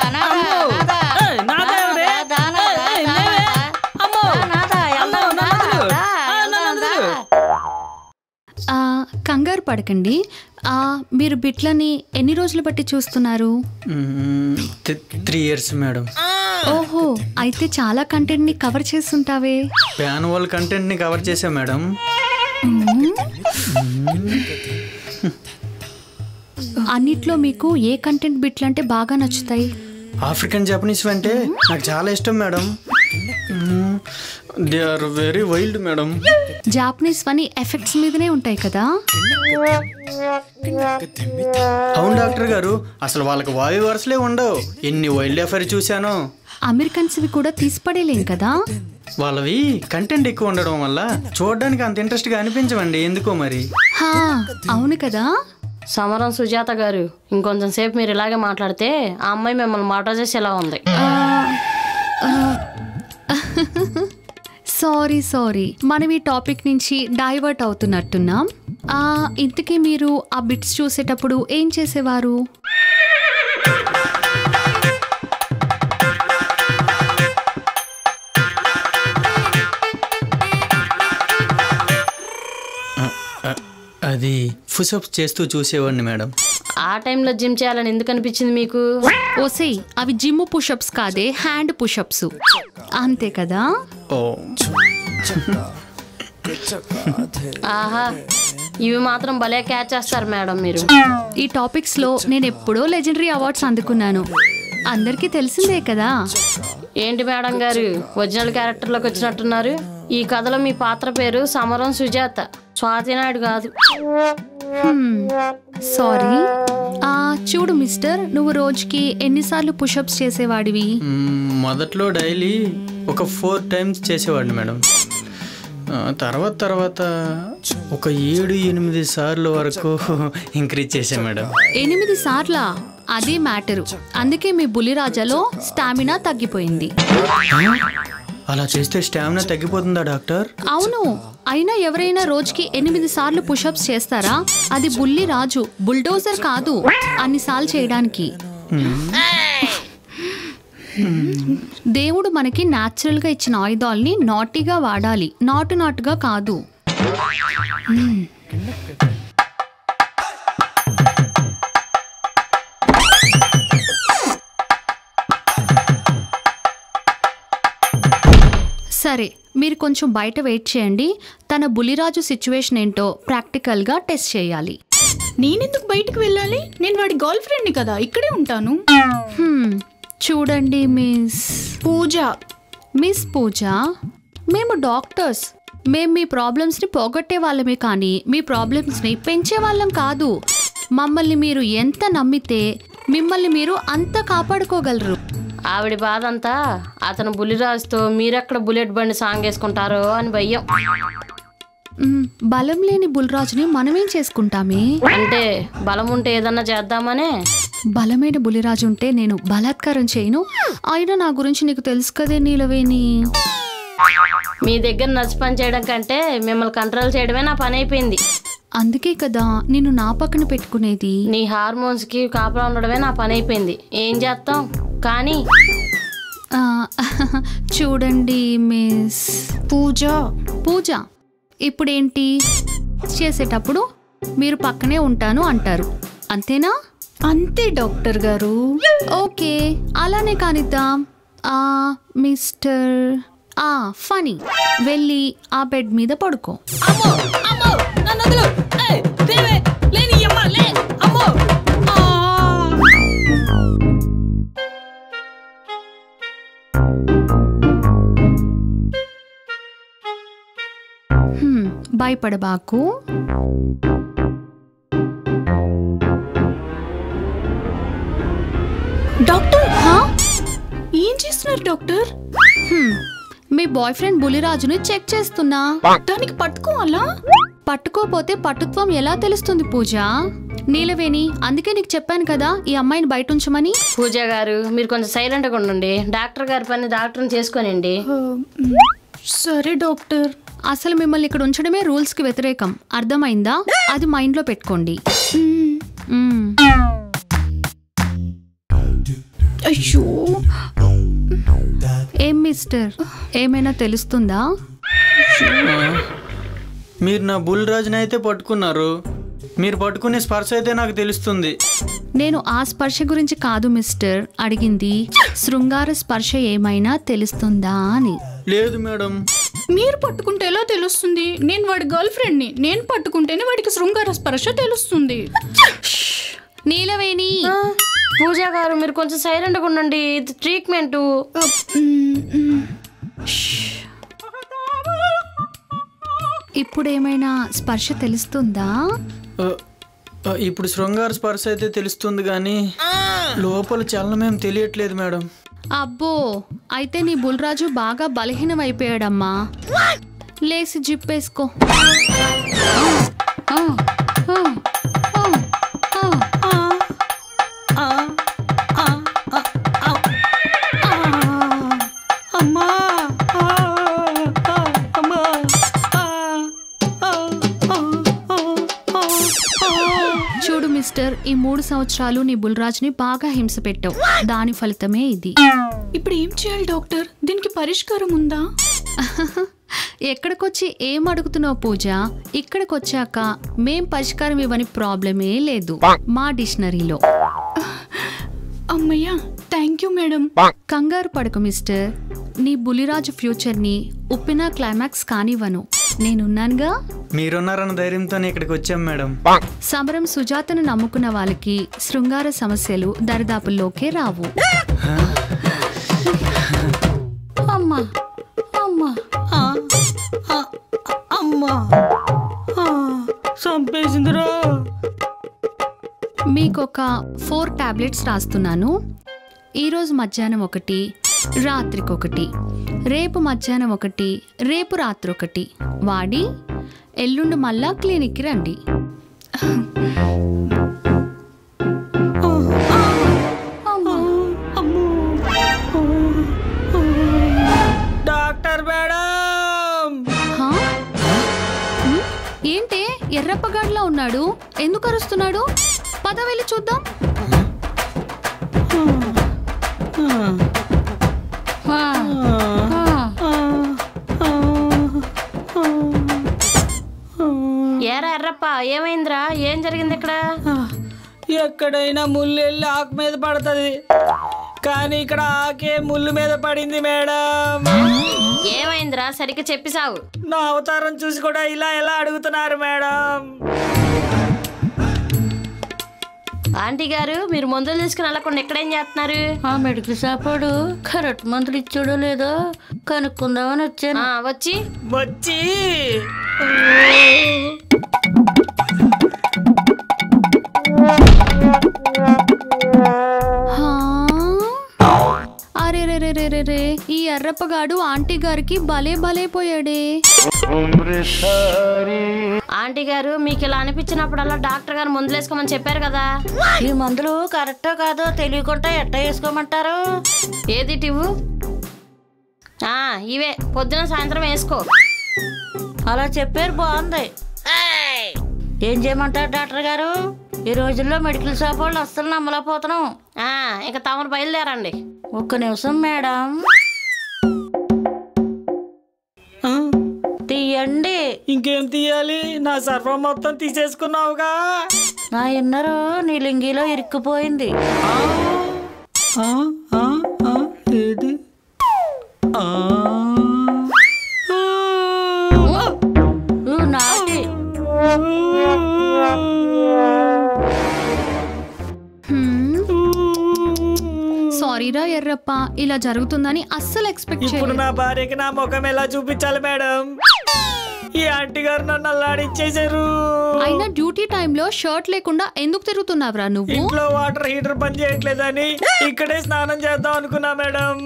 నాదా కంగారు పడకండి. మీరు బిట్లని ఎన్ని రోజులు బట్టి చూస్తున్నారు? 3 years మేడం. ఓహో, అయితే చాలా కంటెంట్ ని కవర్ చేస్తుంటావే. ప్యాన్ వాల్ కంటెంట్ ని కవర్ చేసా మేడం. అన్నిట్లో మీకు ఏ కంటెంట్ బిట్లు అంటే బాగా నచ్చుతాయి? ఆఫ్రికన్ జపనీస్ అంటే నాకు చాలా ఇష్టం madam. They are very wild madam. Japanese వని ఎఫెక్ట్స్ మీదనే ఉంటాయి కదా. అవును డాక్టర్ గారు, అసలు వాళ్ళకి వాయు వరుసలే ఉండవు. ఎన్ని వైల్డ్ ఎఫైర్ చూశానో. అమెరికన్స్వి కూడా తీసిపడేలేం కదా. వాళ్ళవి కంటెంట్ ఎక్కువ ఉండడం వల్ల చూడడానికి అంత ఇంట్రెస్ట్ గా అనిపించవండి, ఎందుకో మరి. అవును కదా. సమరం సుజాత గారు, ఇంకొంచెం సేపు మీరు ఇలాగే మాట్లాడితే ఆ అమ్మాయి మిమ్మల్ని మాట చేసి ఎలా ఉంది. సారీ, మనం ఈ టాపిక్ నుంచి డైవర్ట్ అవుతున్నట్టున్నాం. ఇంతకీ మీరు ఆ బిట్స్ చూసేటప్పుడు ఏం చేసేవారు? అది పుషప్స్ చేస్తూ చూసేవాడిని మేడం. ఆ టైంలో జిమ్ చేయాలని ఎందుకు అనిపించింది మీకు? ఓసేయ్, అవి జిమ్ పుషప్స్ కాదే, హ్యాండ్ పుషప్స్ అంతే కదా. ఓ ఆహా, ఇవి మాత్రం భలే క్యాచ్ చేస్తారు మేడం మీరు. ఈ టాపిక్స్ లో నేను ఎప్పుడో లెజెండరీ అవార్డ్స్ అందుకున్నాను, అందరికీ తెలిసిందే కదా. ఏంటి మేడం గారు, ఒరిజినల్ క్యారెక్టర్లోకి వచ్చినట్టున్నారు. ఈ కథలో మీ పాత్ర పేరు సమరం సుజాత, స్వాతి నాయుడు కాదు. సారీ. చూడు మిస్టర్, నువ్వు రోజుకి ఎన్నిసార్లు పుషప్స్ చేసేవాడివి? మొదట్లో డైలీ ఒక 4 times చేసేవాడిని మేడం. తర్వాత ఒక 7-8 సార్లు వరకు ఇంక్రీజ్ చేసా మేడం. 8 సార్లా? అదే మ్యాటరు. అందుకే మీ బుల్లిరాజాలో స్టామినా తగ్గిపోయింది. అలా చేస్తే స్టామినా తగ్గిపోతుందా డాక్టర్? అవును. అయినా ఎవరైనా రోజుకి 8 సార్లు పుషప్స్ చేస్తారా? అది బుల్లి రాజు, బుల్డోజర్ కాదు అన్నిసార్లు చేయడానికి. దేవుడు మనకి న్యాచురల్ గా ఇచ్చిన ఆయుధాలని నాటిగా వాడాలి, నాటుగా కాదు. సరే, మీరు కొంచెం బయట వెయిట్ చేయండి. తన బులిరాజు సిచ్యువేషన్ ఏంటో ప్రాక్టికల్గా టెస్ట్ చేయాలి. నేనెందుకు బయటకు వెళ్ళాలి? నేను వాడి గర్ల్ ఫ్రెండ్ని కదా, ఇక్కడే ఉంటాను. చూడండి మిస్ పూజ. మిస్ పూజ, మేము డాక్టర్స్. మేము మీ ప్రాబ్లమ్స్ని పోగొట్టే వాళ్ళమే కానీ మీ ప్రాబ్లమ్స్ని పెంచే వాళ్ళం కాదు. మమ్మల్ని మీరు ఎంత నమ్మితే మిమ్మల్ని మీరు అంత కాపాడుకోగలరు. ఆవిడ బాధ అంతా అతను బుల్లిరాజుతో మీరెక్కడ బుల్లెట్ బండి సాంగ్ వేసుకుంటారో అని భయం. బలం లేని బుల్లిరాజుని మనమేం చేసుకుంటామే? అంటే బలం ఉంటే ఏదన్నా చేద్దామనే. బలమైన బుల్లిరాజు ఉంటే నేను బలాత్కారం చేయను. అయినా నా గురించి నీకు తెలుసు కదే నీలవేణి. మీ దగ్గర నచ్చి పని చేయడం కంటే మిమ్మల్ని కంట్రోల్ చేయడమే నా పని అయిపోయింది. అందుకే కదా నిన్ను నా పక్కన పెట్టుకునేది. నీ హార్మోన్స్ కి కాపలా ఉండడమే నా పని అయిపోయింది. ఏం చేస్తాం కానీ. చూడండి మిస్ పూజ, ఇప్పుడేంటి చేసేటప్పుడు మీరు పక్కనే ఉంటాను అంటారు, అంతేనా? అంతే డాక్టర్ గారు. ఓకే, అలానే కానిద్దాం. మిస్టర్ ఫనీ, వెళ్ళి ఆ బెడ్ మీద పడుకో. భయపడబాకు. డాక్టర్ ఏం చేస్తున్నారు డాక్టర్? మీ బాయ్ ఫ్రెండ్ బులిరాజుని చెక్ చేస్తున్నా. దానికి పట్టుకోవాలా? పట్టుకోపోతే పట్టుత్వం ఎలా తెలుస్తుంది పూజ? నీలవేణి, అందుకే నీకు చెప్పాను కదా ఈ అమ్మాయిని బయట ఉంచమని. పూజ గారు మీరు కొంచెం సైలెంట్గా ఉండండి. డాక్టర్ గారి పని డాక్టర్ని చేసుకోనండి. సరే డాక్టర్. అసలు మిమ్మల్ని ఇక్కడ ఉంచడమే రూల్స్ కి వ్యతిరేకం, అర్థమైందా? అది మైండ్ లో పెట్టుకోండి. అయ్యో, ఏం మిస్టర్, ఏమైనా తెలుస్తుందా? మీరు నా బుల్ రాజుని అయితే పట్టుకున్నారు, మీరు పట్టుకునే స్పర్శ అయితే నాకు తెలుస్తుంది. నేను ఆ స్పర్శ గురించి కాదు మిస్టర్ అడిగింది, శృంగార స్పర్శ ఏమైనా తెలుస్తుందా అని. లేదు మేడం. మీరు పట్టుకుంటే ఎలా తెలుస్తుంది? నేను వాడి గర్ల్ ఫ్రెండ్ని, నేను పట్టుకుంటేనే వాడికి శృంగార స్పర్శ తెలుస్తుంది. నీలవేణి, పూజ గారు మీరు కొంచెం సైలెంట్గా ఉండండి, ఇది ట్రీట్మెంట్. ఇప్పుడు ఏమైనా స్పర్శ తెలుస్తుందా? ఇప్పుడు శృంగార స్పర్శ అయితే తెలుస్తుంది కానీ లోపల చలనమేం తెలియట్లేదు మేడం. అబ్బో, అయితే నీ బుల్రాజు బాగా బలహీనం అయిపోయాడమ్మా. లేసి జిప్పేసుకో. చూడు మిస్టర్, ఈ 3 సంవత్సరాలు నీ బుల్రాజ్ని బాగా హింస పెట్టావు, దాని ఫలితమే ఇది. ఇప్పుడు ఏం చేయాలి డాక్టర్? దీనికి పరిష్కారం ఉందా? ఎక్కడికొచ్చి ఏం అడుగుతున్నావు పూజ? ఇక్కడికొచ్చాక మేం పరిష్కారం ఇవ్వని ప్రాబ్లమే లేదు మా డిక్షనరీలో. అమ్మయ్యా, థ్యాంక్ యూ మేడం. కంగారు పడకు మిస్టర్, నీ బులిరాజు ఫ్యూచర్ని ఉప్పిన క్లైమాక్స్ కానివ్వను, నేనున్నానుగా. మీరున్నారన్న ధైర్యంతోనే ఇక్కడికి వచ్చాం మేడం. సమరం సుజాతను నమ్ముకున్న వాళ్ళకి శృంగార సమస్యలు దరిదాపుల్లోకే రావు. అమ్మా అమ్మా అమ్మా చంపేసిందిరా. మీకొక 4 టాబ్లెట్స్ రాస్తున్నాను. ఈరోజు మధ్యాహ్నం 1, రాత్రికి 1, రేపు మధ్యాహ్నం 1, రేపు రాత్రి 1 వాడి ఎల్లుండి మళ్ళా క్లినిక్కి రండి. Doctor madam. ఏంటే ఎర్రప్పగాడిలా ఉన్నాడు, ఎందుకు అరుస్తున్నాడు? పద వెళ్ళి చూద్దాం. ఏరా ఎర్రప్ప, ఏమైందిరా? ఏం జరిగింది ఇక్కడ? ఎక్కడైనా ముళ్ళు వెళ్ళి ఆకు మీద పడుతుంది, కానీ ఇక్కడ ఆకే ముళ్ళు మీద పడింది మేడం. ఏమైందిరా? సరిగ్గా చెప్పిసావు. నా అవతారం చూసి కూడా ఇలా ఎలా అడుగుతున్నారు మేడం? ఆంటీ గారు మీరు మందులు తీసుకుని వెళ్ళకుండా ఎక్కడేం చేస్తున్నారు? ఆ మెడికల్ షాప్ వాడు కరెక్ట్ మందులు ఇచ్చాడో లేదో కనుక్కుందామని వచ్చాను. వచ్చి అరే, ఈ ఎర్రప్పగాడు ఆంటీ గారికి భలే పోయాడే. ఆంటీ గారు మీకు ఇలా అనిపించినప్పుడల్లా డాక్టర్ గారు మందులు వేసుకోమని చెప్పారు కదా. ఈ మందులు కరెక్టో కాదో తెలియకుండా ఎట్ట వేసుకోమంటారు? ఏది టివ్వు? ఇవే పొద్దున సాయంత్రం వేసుకో. అలా చెప్పారు, బాగుంది. ఏం చేయమంటారు డాక్టర్ గారు? ఈ రోజుల్లో మెడికల్ షాప్ వాళ్ళు అస్సలు నమ్మలేకపోతున్నాం. ఇంకా తమరు బయలుదేరండి. ఒక్క నిమిషం మేడం, తీయండి. ఇంకేం తీయాలి? నా సర్వం మొత్తం తీసేసుకున్నావుగా. నా ఇన్నరు నీ లింగిలో ఇరుక్కుపోయింది. ఏది? నాటి సారీరా ఎర్రప్ప, ఇలా జరుగుతుందని అస్సలు ఎక్స్పెక్ట్ ఇప్పుడు చేయలేదు. నా భార్యకి నా ముఖం ఎలా చూపించాలి మేడం? ఈ ఆంటీ గారు నన్ను అల్లాడిచ్చేసారు. అయినా డ్యూటీ టైంలో షర్ట్ లేకుండా ఎందుకు తిరుగుతున్నావురా నువ్వు? ఇంట్లో వాటర్ హీటర్ పని చేయట్లేదని ఇక్కడే స్నానం చేద్దాం అనుకున్నా మేడం.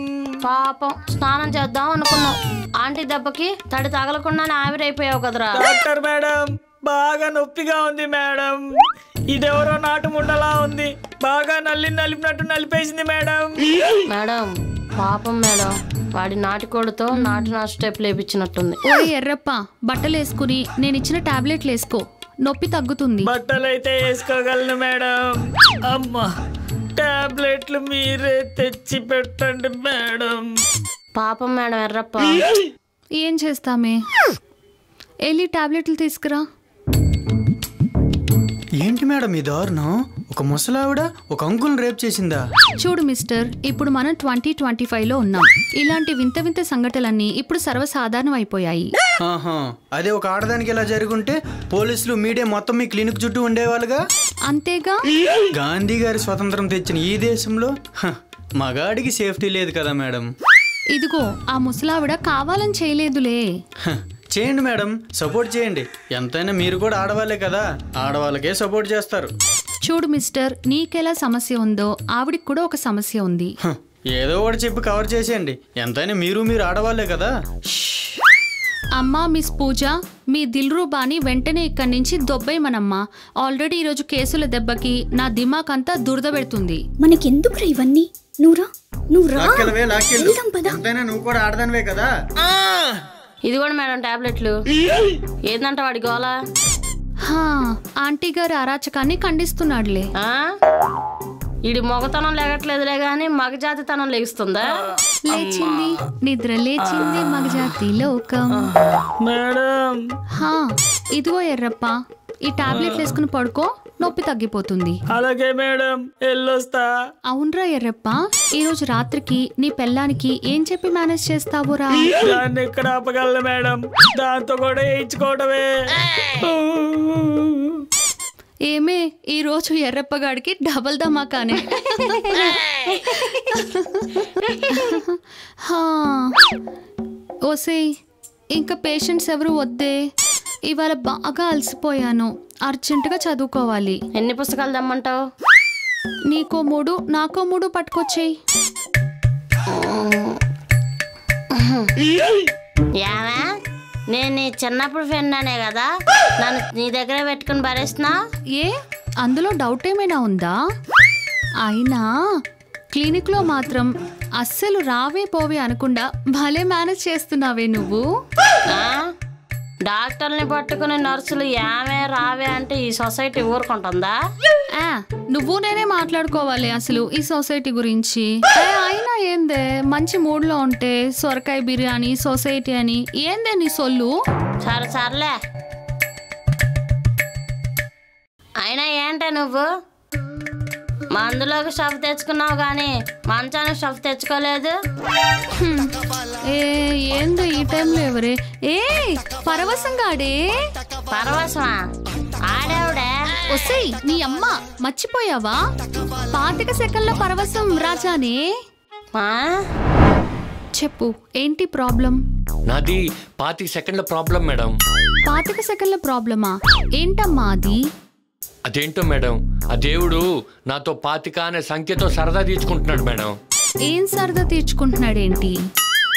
పాపం స్నానం చేద్దాం అనుకున్నావు, ఆంటీ దెబ్బకి తడి తగలకుండానే ఆవిరైపోయావు కదరా. డాక్టర్ మేడం బాగా నొప్పిగా ఉంది మేడం. ఇదెవరో నాటు ముండలా ఉంది, బాగా నలిపినట్టు నలిపేసింది మేడం. మేడం పాపం మేడం, వాడి నాటుకోడితో నాటు స్టెప్ లేపించినట్టుంది. ఓ ఎర్రప్ప, బట్టలు వేసుకుని నేను ఇచ్చిన టాబ్లెట్లు వేసుకో, నొప్పి తగ్గుతుంది. బట్టలైతే వేసుకోగలను మేడం. అమ్మా టాబ్లెట్లు మీరే తెచ్చి పెట్టండి మేడం. పాపం మేడం ఎర్రప్ప. ఏం చేస్తామే, వెళ్ళి టాబ్లెట్లు తీసుకురా. ఏంటి మేడం ఈ దారుణం? ఒక ముసలావిడ ఒక అంకుల్ని రేప్ చేసిందా? చూడు మిస్టర్, ఇప్పుడు మనం 2025లో ఉన్నాం. ఇలాంటి వింత వింత సంఘటనలన్నీ ఇప్పుడు సర్వసాధారణం అయిపోయాయి. ఆహా, అదే ఒక ఆడదానికి ఇలా జరుగుంటే పోలీసులు మీడియా మొత్తం మీ క్లినిక్ చుట్టూ ఉండేవాళ్ళుగా. అంతేగా. గాంధీ గారి స్వతంత్రం తెచ్చిన ఈ దేశంలో మగాడికి సేఫ్టీ లేదు కదా మేడం. ఇదిగో ఆ ముసలావిడ కావాలని చేయలేదులే. చేయండి మేడం, సపోర్ట్ చేయండి. ఎంతైనా మీరు కూడా ఆడవాళ్ళే కదా, ఆడవాళ్ళకే సపోర్ట్ చేస్తారు. చూడు మిస్టర్, నీకెలా సమస్య ఉందో ఆవిడికి కూడా ఒక సమస్య ఉంది. ఏదో ఒకటి చెప్పి కవర్ చేసేయండి, ఎంతైనా మీరు ఆడవాళ్ళే కదా. అమ్మా మిస్ పూజ, మీ దిల్రూబాని వెంటనే ఇక్కడి నుంచి దొబ్బేయమనమ్మా. ఆల్రెడీ ఈరోజు కేసుల దెబ్బకి నా దిమాక్ అంతా దురద పెడుతుంది. మనకెందుకురా ఇవన్నీ? నువ్వురా. ఎంతైనా నువ్వు కూడా ఆడదానివే కదా. ఇది కూడా మేడం టాబ్లెట్లు. ఏందంట వాడి గోలా? ఆంటీ గారి అరాచకాన్ని ఖండిస్తున్నాడులే. ఈడి మొగతనం లేగట్లేదులే గాని మగజాతితనం లేస్తుందా? లేచింది, నిద్ర లేచింది మగజాతి లోకం. మేడం ఇదిగో ఎర్రప్ప, ఈ టాబ్లెట్లు వేసుకుని పడుకో, నొప్పి తగ్గిపోతుంది. అలాగే మేడం, వెళ్ళొస్తా. అవునరా ఎర్రప్ప, ఈ రోజు రాత్రికి నీ పెళ్ళానికి ఏం చెప్పి మేనేజ్ చేస్తావురా? దాన్ని ఎక్కడ ఆపగలను మేడం, దాంతో కూడా వేయించుకోవడమే. ఏమే, ఈ రోజు ఎర్రప్పగాడికి డబల్ ధమాకానే. ఓసేయ్, ఇంకా పేషెంట్స్ ఎవరు వద్దే. ఇవాళ బాగా అలసిపోయాను, అర్జెంటుగా చదువుకోవాలి. ఎన్ని పుస్తకాలు దమ్మంటావు? నీకో 3 నాకో 3 పట్టుకొచ్చేయి. యావా, నేను నీ చిన్నప్పుడు ఫ్రెండ్ అనే కదా నన్ను నీ దగ్గర పెట్టుకుని భరిస్తున్నా? ఏ, అందులో డౌట్ ఏమైనా ఉందా? అయినా క్లినిక్లో మాత్రం అస్సలు రావే పోవే అనకుండా భలే మేనేజ్ చేస్తున్నావే నువ్వు. డాక్టర్ని పట్టుకుని నర్సులు యావే రావే అంటే ఈ సొసైటీ ఊరుకుంటుందా? నువ్వు నేనే మాట్లాడుకోవాలి అసలు ఈ సొసైటీ గురించి. అయినా ఏందే, మంచి మూడ్లో ఉంటే సొరకాయ బిర్యానీ సొసైటీ అని ఏందే నీ సొల్లు? సరే సర్లే. అయినా ఏంటే నువ్వు మందులోకి స్టఫ్ తెచ్చుకున్నావు కానీ మంచానికి స్టఫ్ తెచ్చుకోలేదు. ఏందో ఈ టైంలో ఎవరే? ఏ పరవశంగాడే. పరవశమా? ఆడేవుడే. ఒసేయ్ నీ అమ్మ, మర్చిపోయావా? 25 సెకండ్ల పరవశం రాజానే. చెప్పు, ఏంటి ప్రాబ్లం? నాది 25 సెకండ్ల ప్రాబ్లం మేడం. 25 సెకండ్ల ప్రాబ్లమా? ఏంటమ్మా అది? అదేంటో మేడం, ఆ దేవుడు నాతో 25 అనే సంఖ్యతో సరదా తీర్చుకుంటున్నాడు మేడం. ఏం సరదా తీర్చుకుంటున్నాడేంటి?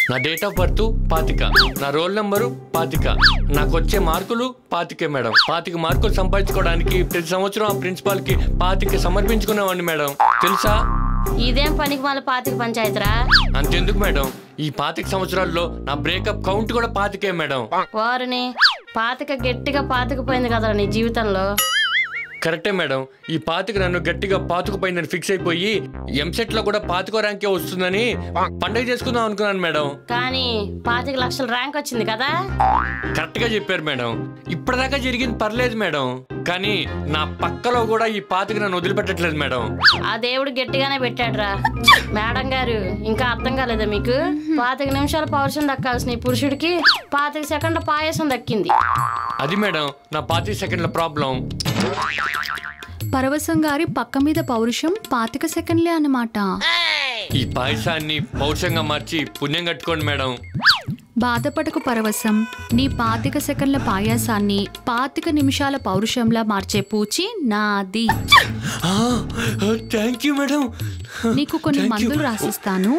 నా డేట్ ఆఫ్ బర్త్ 25, నా రోల్ నెంబరు 25, నాకు వచ్చే మార్కులు 25 మేడం. 25 మార్కులు సంపాదించుకోవడానికి ప్రతి సంవత్సరం ఆ ప్రిన్సిపాల్ కి 25 సమర్పించుకునేవాడిని మేడం, తెలుసా? ఇదేం పనికి మళ్ళీ 25 పంచాయతీరా? అంతెందుకు మేడం, ఈ 25 సంవత్సరాల్లో నా బ్రేకప్ కౌంట్ కూడా 25 మేడం. వారిని 25 గట్టిగా పాతుకుపోయింది కదా నీ జీవితంలో. కరెక్టే మేడం, ఈ 25 నన్ను గట్టిగా పాతుకుపోయిందని ఫిక్స్ అయిపోయి ఎంసెట్ లో కూడా 25 ర్యాంకే వస్తుందని పండగ చేసుకుందాం అనుకున్నాను మేడం. కానీ 25 లక్షల ర్యాంక్ వచ్చింది కదా. కరెక్ట్ గా చెప్పారు మేడం. ఇప్పటిదాకా జరిగింది పర్లేదు మేడం, కానీ నా పక్కలో కూడా ఈ 25 నన్ను వదిలిపెట్టట్లేదు మేడం. ఆ దేవుడు గట్టిగానే పెట్టాడురా. మేడం గారు, ఇంకా అర్థం కాలేదా మీకు? 25 నిమిషాల పౌరుషం దక్కాల్సిన ఈ పురుషుడికి 25 సెకండ్ల పాయసం దక్కింది. అది మేడం నా 25 సెకండ్ల ప్రాబ్లం. పరవశం గారి పక్క మీద పౌరుషం 25 సెకండ్లే అన్నమాట. ఈ పాయసాన్ని పౌరుషంగా మార్చి పుణ్యం కట్టుకోండి మేడం. బాధపడకు పరవశం, నీ 25 సెకండ్ల పాయాసాన్ని 25 నిమిషాల పౌరుషంలా మార్చే పూచి నాది. Thank you madam. నీకు కొన్ని మందులు రాసిస్తాను,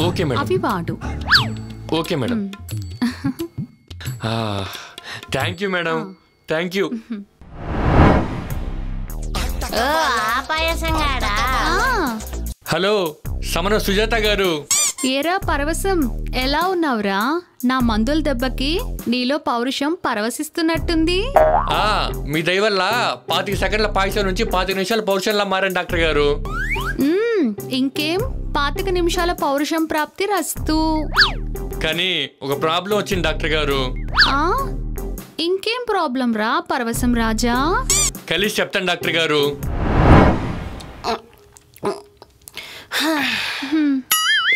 ఓకే మేడం. అవి వాడు. Okay madam. Thank you madam, thank you. ఓ ఆ పాయసం గాడా? హలో సమర సుజాత గారు. ఏరా పరవశం, ఎలా ఉన్నావురా? నా మందుల దెబ్బకి నీలో పౌరుషం పరవశిస్తున్నట్టుంది. మీ దయ వల్ల 25 సెకండ్ల పాయసం నుంచి 25 నిమిషాల పౌరుషంలా మారాను డాక్టర్ గారు. ఇంకేం 25 నిమిషాల పౌరుషం ప్రాప్తి రస్తు. కానీ ఒక ప్రాబ్లం వచ్చింది డాక్టర్ గారు. ఇంకేం ప్రాబ్లం రా పరవశం రాజా? కలిసి చెప్తాను డాక్టర్ గారు.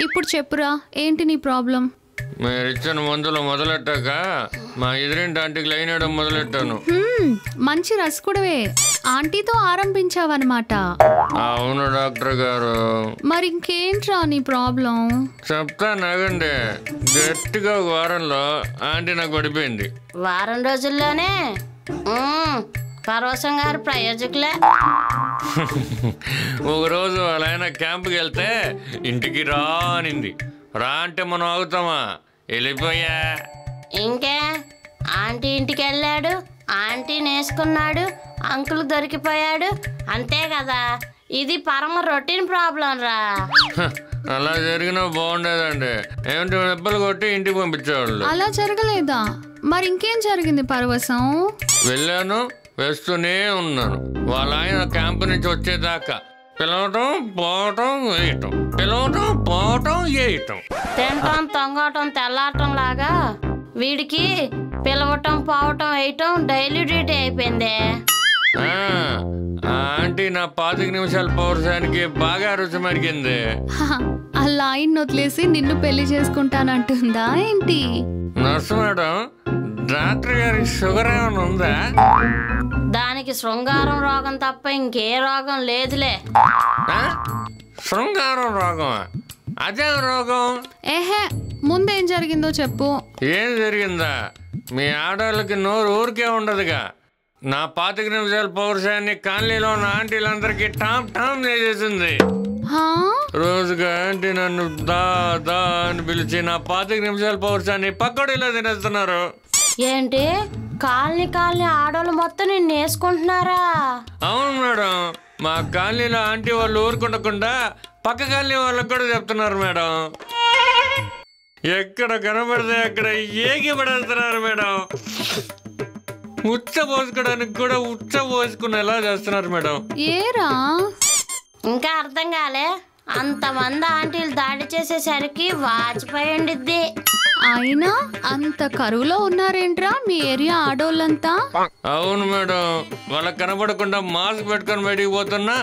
ఇప్పుడు చెప్పురా, ఏంటి నీ ప్రాబ్లం? మీరు ఇచ్చిన మందులు మొదలెట్టాక మా ఎదురింటి ఆంటీకి లైన్ వేయడం మొదలెట్టాను. మంచి రసకుడవే, ఆంటీతో ఆరంభించావన్నమాట. అవును డాక్టర్ గారు. మరి ఇంకేంట్రా నీ ప్రాబ్లం? చెప్తాను ఆగండి. గట్టిగా వారంలో ఆంటీ నాకు పడిపోయింది. వారం రోజుల్లోనే పరవశం గారు ప్రయోజకులే. ఒకరోజు అలా అయినా క్యాంపుకి వెళ్తే ఇంటికి రా అనింది. రా అంటే మనం ఆగుతామా? వెళ్ళిపోయా. ఇంకే ఆంటీ ఇంటికి వెళ్ళాడు, ఆంటీ నేసుకున్నాడు, అంకుల్ దొరికిపోయాడు, అంతే కదా. ఇది పరమ రొటీన్ ప్రాబ్లం రా. అలా జరిగినా బాగుండేదండి. ఏమిటి దెబ్బలు కొట్టి ఇంటికి పంపించేవాళ్ళు. అలా జరగలేదా? మరి ఇంకేం జరిగింది పరవశం? వెళ్ళాను, వేస్తూనే ఉన్నాను. వాళ్ళ ఆయన క్యాంపు నుంచి వచ్చేదాకా పిలవటం పోవటం వేయటం, పిలవటం పోవటం వేయటం, తినటం తొంగటం తెల్లారటం లాగా వీడికి పిలవటం పోవటం వేయటం డైలీ డ్యూటీ అయిపోయింది. ఆంటీ నా 25 నిమిషాల పౌరుషానికి బాగా రుచి మరిగింది. ఆ లైన్ వదిలేసి నిన్ను పెళ్లి చేసుకుంటానంటుందా ఏంటి? నర్సు మేడం, డాక్టర్ గారికి షుగర్ ఏమైనా ఉందా? దానికి శృంగారం రోగం తప్ప ఇంకే రోగం లేదులే. శృంగారం రోగమా? అదే రోగం. ఏహే, ముందేం జరిగిందో చెప్పు. ఏం జరిగిందా? మీ ఆడవాళ్ళకి నోరు ఊరికే ఉండదుగా. నా 25 నిమిషాల పౌరుషాన్ని కాలనీలో ఉన్న ఆంటీలందరికీ టామ్ టామ్ చేసేసింది. రోజుగా ఆంటీ నన్ను దా దా అని పిలిచి నా 25 నిమిషాల పౌరుషాన్ని పక్కడిలో తినేస్తున్నారు. ఏంటి కాలనీ ఆడవాళ్ళు మొత్తం నిన్ను వేసుకుంటున్నారా? అవును మేడం. మా కాలనీలో ఆంటీ వాళ్ళు ఊరుకుండకుండా పక్క కాలనీ వాళ్ళకి కూడా చెప్తున్నారు మేడం. ఎక్కడ కనబడితే అక్కడ ఏగి పడేస్తున్నారు మేడం. ఉచ్చ పోసుకోవడానికి కూడా ఉచ్చ పోసుకునేలా చేస్తున్నారు మేడం. ఏరా ఇంకా అర్థం కాలే? అంతమంది ఆంటీలు దాడి చేసేసరికి వాచిపోయి ఉండిద్ది. అయినా అంత కరువులో ఉన్నారేంట్రా మీ ఏరియా ఆడోళ్ళంతా? అవును మేడం. వాళ్ళకి కనపడకుండా మాస్క్ పెట్టుకొని బయటికి పోతున్నా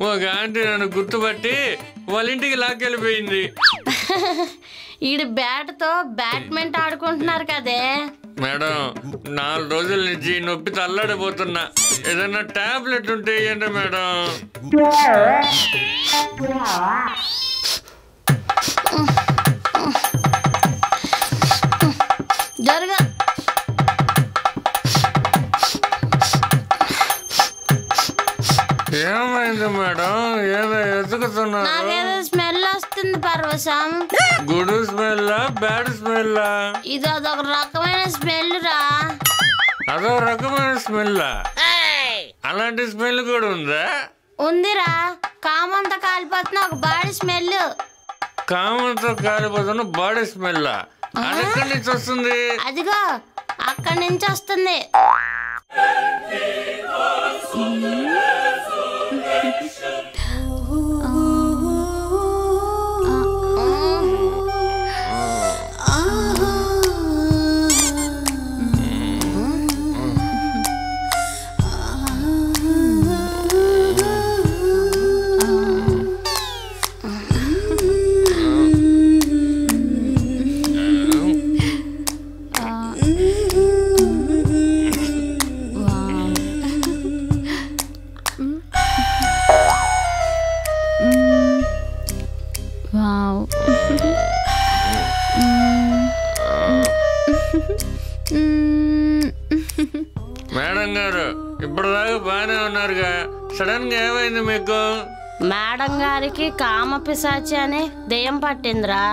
ఒక ఆంటీ నన్ను గుర్తుపట్టి వాళ్ళ ఇంటికి లాక్కెళ్ళిపోయింది. ఈడు బ్యాట్తో బ్యాడ్మింటన్ ఆడుకుంటున్నారు కదే మేడం. 4 రోజుల నుంచి నొప్పితో అల్లాడిపోతున్నా. ఏదన్నా టాబ్లెట్ ఉంటే ఏంటి మేడం? జరుగు. ఏమైంది మేడం? ఏదో ఎదుగుతున్నారు. నాకేదో స్మెల్ వస్తుంది పరవశం. Good smell, bad smell? ఇది అదొక రకమైన స్మెల్ రా. అదో రకమైన స్మెల్? అలాంటి స్మెల్ కూడా ఉందా? ఉందిరా. కామంతా కాలిపోతున్న ఒక బాడీ స్మెల్. కామంతో కాలిపోతున్న బాడీ స్మెల్? అది ఎక్కడి నుంచి వస్తుంది? అదిగో అక్కడి నుంచి వస్తుంది. మేడం గారు, ఇప్పుడు దాకా బాగానే ఉన్నారుగా, సడన్ గా ఏమైంది మీకు? మేడం గారికి కామ పిశాచి అనే దెయ్యం పట్టిందిరా.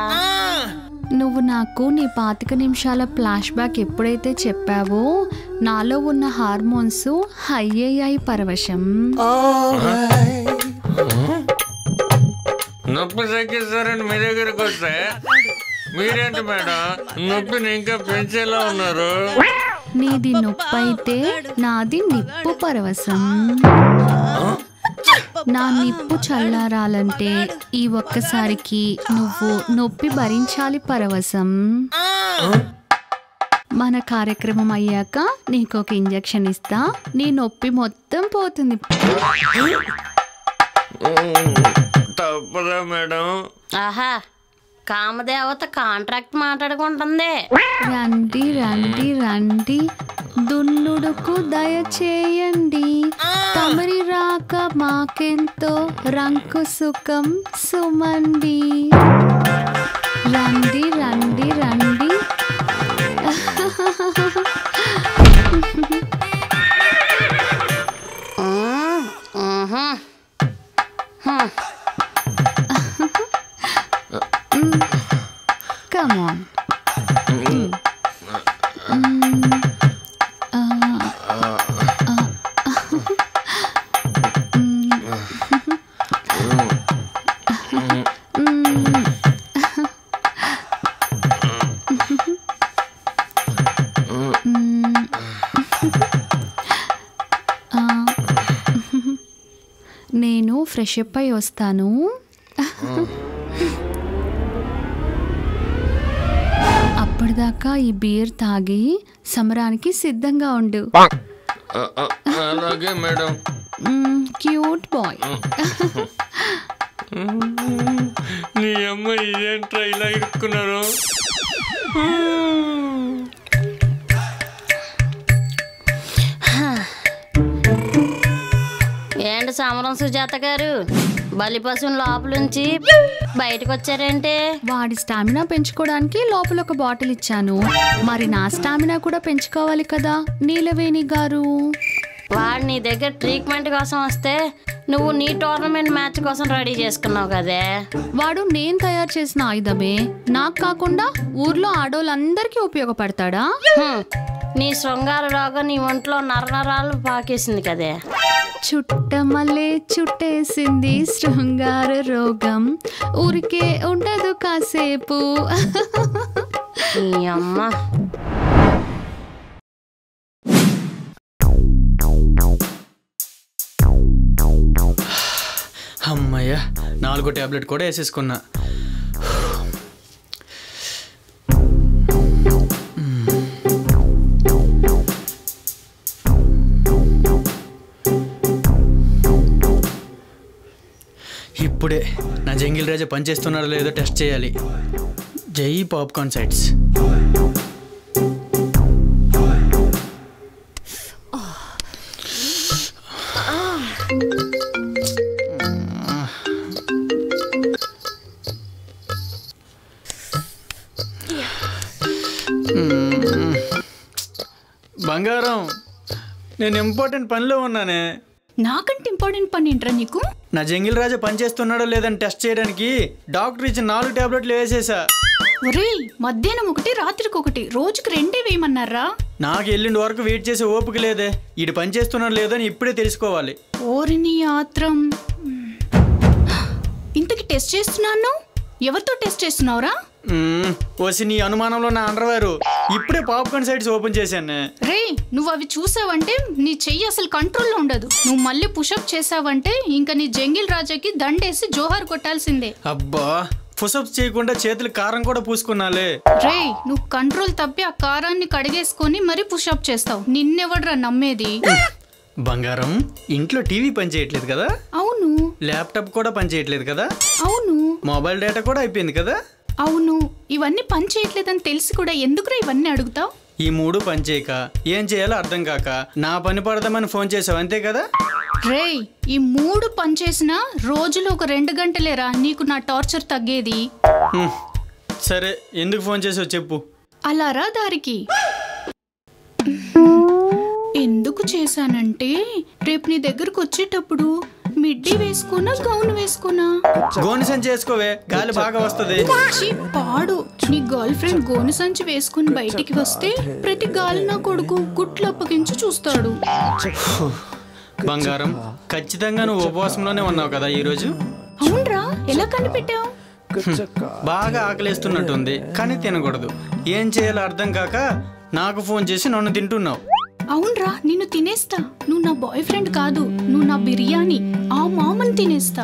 నువ్వు నాకు నీ 25 నిమిషాల ఫ్లాష్ బ్యాక్ ఎప్పుడైతే చెప్పావో నాలో ఉన్న హార్మోన్స్ హై అయ్యాయి పరవశం. నొప్పి తగ్గిస్తారని మీ దగ్గరకు వస్తే మీరేంటి మేడం నొప్పిని ఇంకా పెంచేలా ఉన్నారు? నీది నొప్పి అయితే నాది నిప్పు పరవశం. నా నిప్పు చల్లారాలంటే ఈ ఒక్కసారికి నువ్వు నొప్పి భరించాలి పరవశం. మన కార్యక్రమం అయ్యాక నీకు ఒక ఇంజెక్షన్ ఇస్తా, నీ నొప్పి మొత్తం పోతుంది. తప్పదా మేడం? ఆహా, కామదేవత కాంట్రాక్ట్ మాట్లాడుకుంటుంది. రండి రండి రండి, దున్నుడుకు దయచేయండి, తమరి రాక మాకెంతో రంకు సుఖం సుమండి. రండి రండి రండి. Come on. నేను ఫ్రెష్ అప్ అయి వస్తాను. అప్పటిదాకా ఈ బీర్ తాగి సమరానికి సిద్ధంగా ఉండు. అలాగే మేడం. Cute boy. నీ అమ్మ ఇదేంట్రా ఇలా ఇరుక్కున్నారు? ఏంటి సమరం సుజాత గారు, బలిపశువుని లోపలుంచి బయటకు వచ్చారేంటి? వాడి స్టామినా పెంచుకోవడానికి లోపల ఒక బాటిల్ ఇచ్చాను, మరి నా స్టామినా కూడా పెంచుకోవాలి కదా నీలవేణి గారు. వాడు నీ దగ్గర ట్రీట్మెంట్ కోసం వస్తే నువ్వు నీ టోర్నమెంట్ మ్యాచ్ కోసం రెడీ చేసుకున్నావు కదే. వాడు నేను తయారు చేసిన ఆయుధమే, నాకు కాకుండా ఊర్లో ఆడోళ్ళందరికీ ఉపయోగపడతాడా? నీ శృంగార రోగం నీ ఒంట్లో నరనరాలు పాకేసింది కదే. చుట్టమల్లే చుట్టేసింది శృంగార రోగం, ఊరికే ఉండదు కాసేపు. నీ అమ్మ. అమ్మయ్య, 4 టాబ్లెట్ కూడా వేసేసుకున్నా. ఇప్పుడే నా జంగిల్ రాజా పనిచేస్తున్నారో లేదో టెస్ట్ చేయాలి. జై పాప్కార్న్ సైట్స్. బంగారం, నేను ఇంపార్టెంట్ పనిలో ఉన్నానే. నాకంటే ఇంపార్టెంట్ పని ఏంట్రా నీకు? నా జంగిల్ రాజా పనిచేస్తున్నాడో లేదని టెస్ట్ చేయడానికి డాక్టర్ ఇచ్చిన 4 టాబ్లెట్లు వేసేసా. ఒరేయ్, మధ్యాహ్నం ఒకటి రాత్రికి ఒకటి, రోజుకి 2 వేయమన్నారా? నాకు ఎల్లుండి వరకు వెయిట్ చేసే ఓపిక లేదే. ఈడు పనిచేస్తున్నాడు లేదో అని ఇప్పుడే తెలుసుకోవాలి. ఓరిని ఆత్రం. ఇంతకి టెస్ట్ చేస్తున్నాను. ఎవరితో టెస్ట్ చేస్తున్నావురా? వచ్చి నీ అనుమానంలో నా అండర్వేరు ఇప్పుడే పాప్కార్న్ సైట్స్ ఓపెన్ చేశాను. రే, నువ్వు అవి చూసావంటే నీ చెయ్యి అసలు కంట్రోల్లో ఉండదు. నువ్వు మళ్ళీ పుషప్ చేసావంటే ఇంకా నీ జంగిల్ రాజాకి దండేసి జోహార్ కొట్టాల్సిందే. అబ్బా, పుషప్స్ చేయకుండా చేతులు కారం కూడా పూసుకున్నాలే. రే, నువ్వు కంట్రోల్ తప్పి ఆ కారాన్ని కడిగేసుకొని మరీ పుషప్ చేస్తావు. నిన్నెవడ్రా నమ్మేది? బంగారం, ఇంట్లో టీవీ పని చేయట్లేదు కదా? అవును. ల్యాప్టాప్ కూడా పని చేయట్లేదు కదా? అవును. మొబైల్ డేటా కూడా అయిపోయింది కదా? అవును. ఇవన్నీ పని చేయట్లేదని తెలిసి కూడా ఎందుకురా ఇవన్నీ అడుగుతావు? ఈ 3 పని చేయక ఏం చేయాలో అర్థం కాక నా పని పడదామని ఫోన్ చేసావు, అంతే కదా? రే, ఈ 3 పని చేసినా రోజులో ఒక 2 గంటలేరా నీకు నా టార్చర్ తగ్గేది. సరే, ఎందుకు ఫోన్ చేసావు చెప్పు. అలా రా దారికి. ఎందుకు చేశానంటే రేపు నీ దగ్గరకు వచ్చేటప్పుడు మిడ్డీ వేసుకోనా గౌన్ వేసుకోనా? గోని సంచి చేసుకోవే, గాలి బాగా వస్తుంది. ఛీ, పాడు. నీ గర్ల్ ఫ్రెండ్ గోను సంచి వేసుకుని బయటికి వస్తే ప్రతి గాలి నా కొడుకు గుట్లు అప్పగించి చూస్తాడు. బంగారం, ఖచ్చితంగా నువ్వు ఉపవాసంలోనే ఉన్నావు కదా ఈరోజు? అవునరా, ఎలా కనిపెట్టావు? బాగా ఆకలిస్తున్నట్టుంది, కానీ తినకూడదు. ఏం చేయాలో అర్థం కాక నాకు ఫోన్ చేసి నన్ను తింటున్నావు. అవునరా, నిన్ను తినేస్తా. నువ్వు నా బాయ్ ఫ్రెండ్ కాదు, నువ్వు నా బిర్యానీ. ఆ మామని తినేస్తా.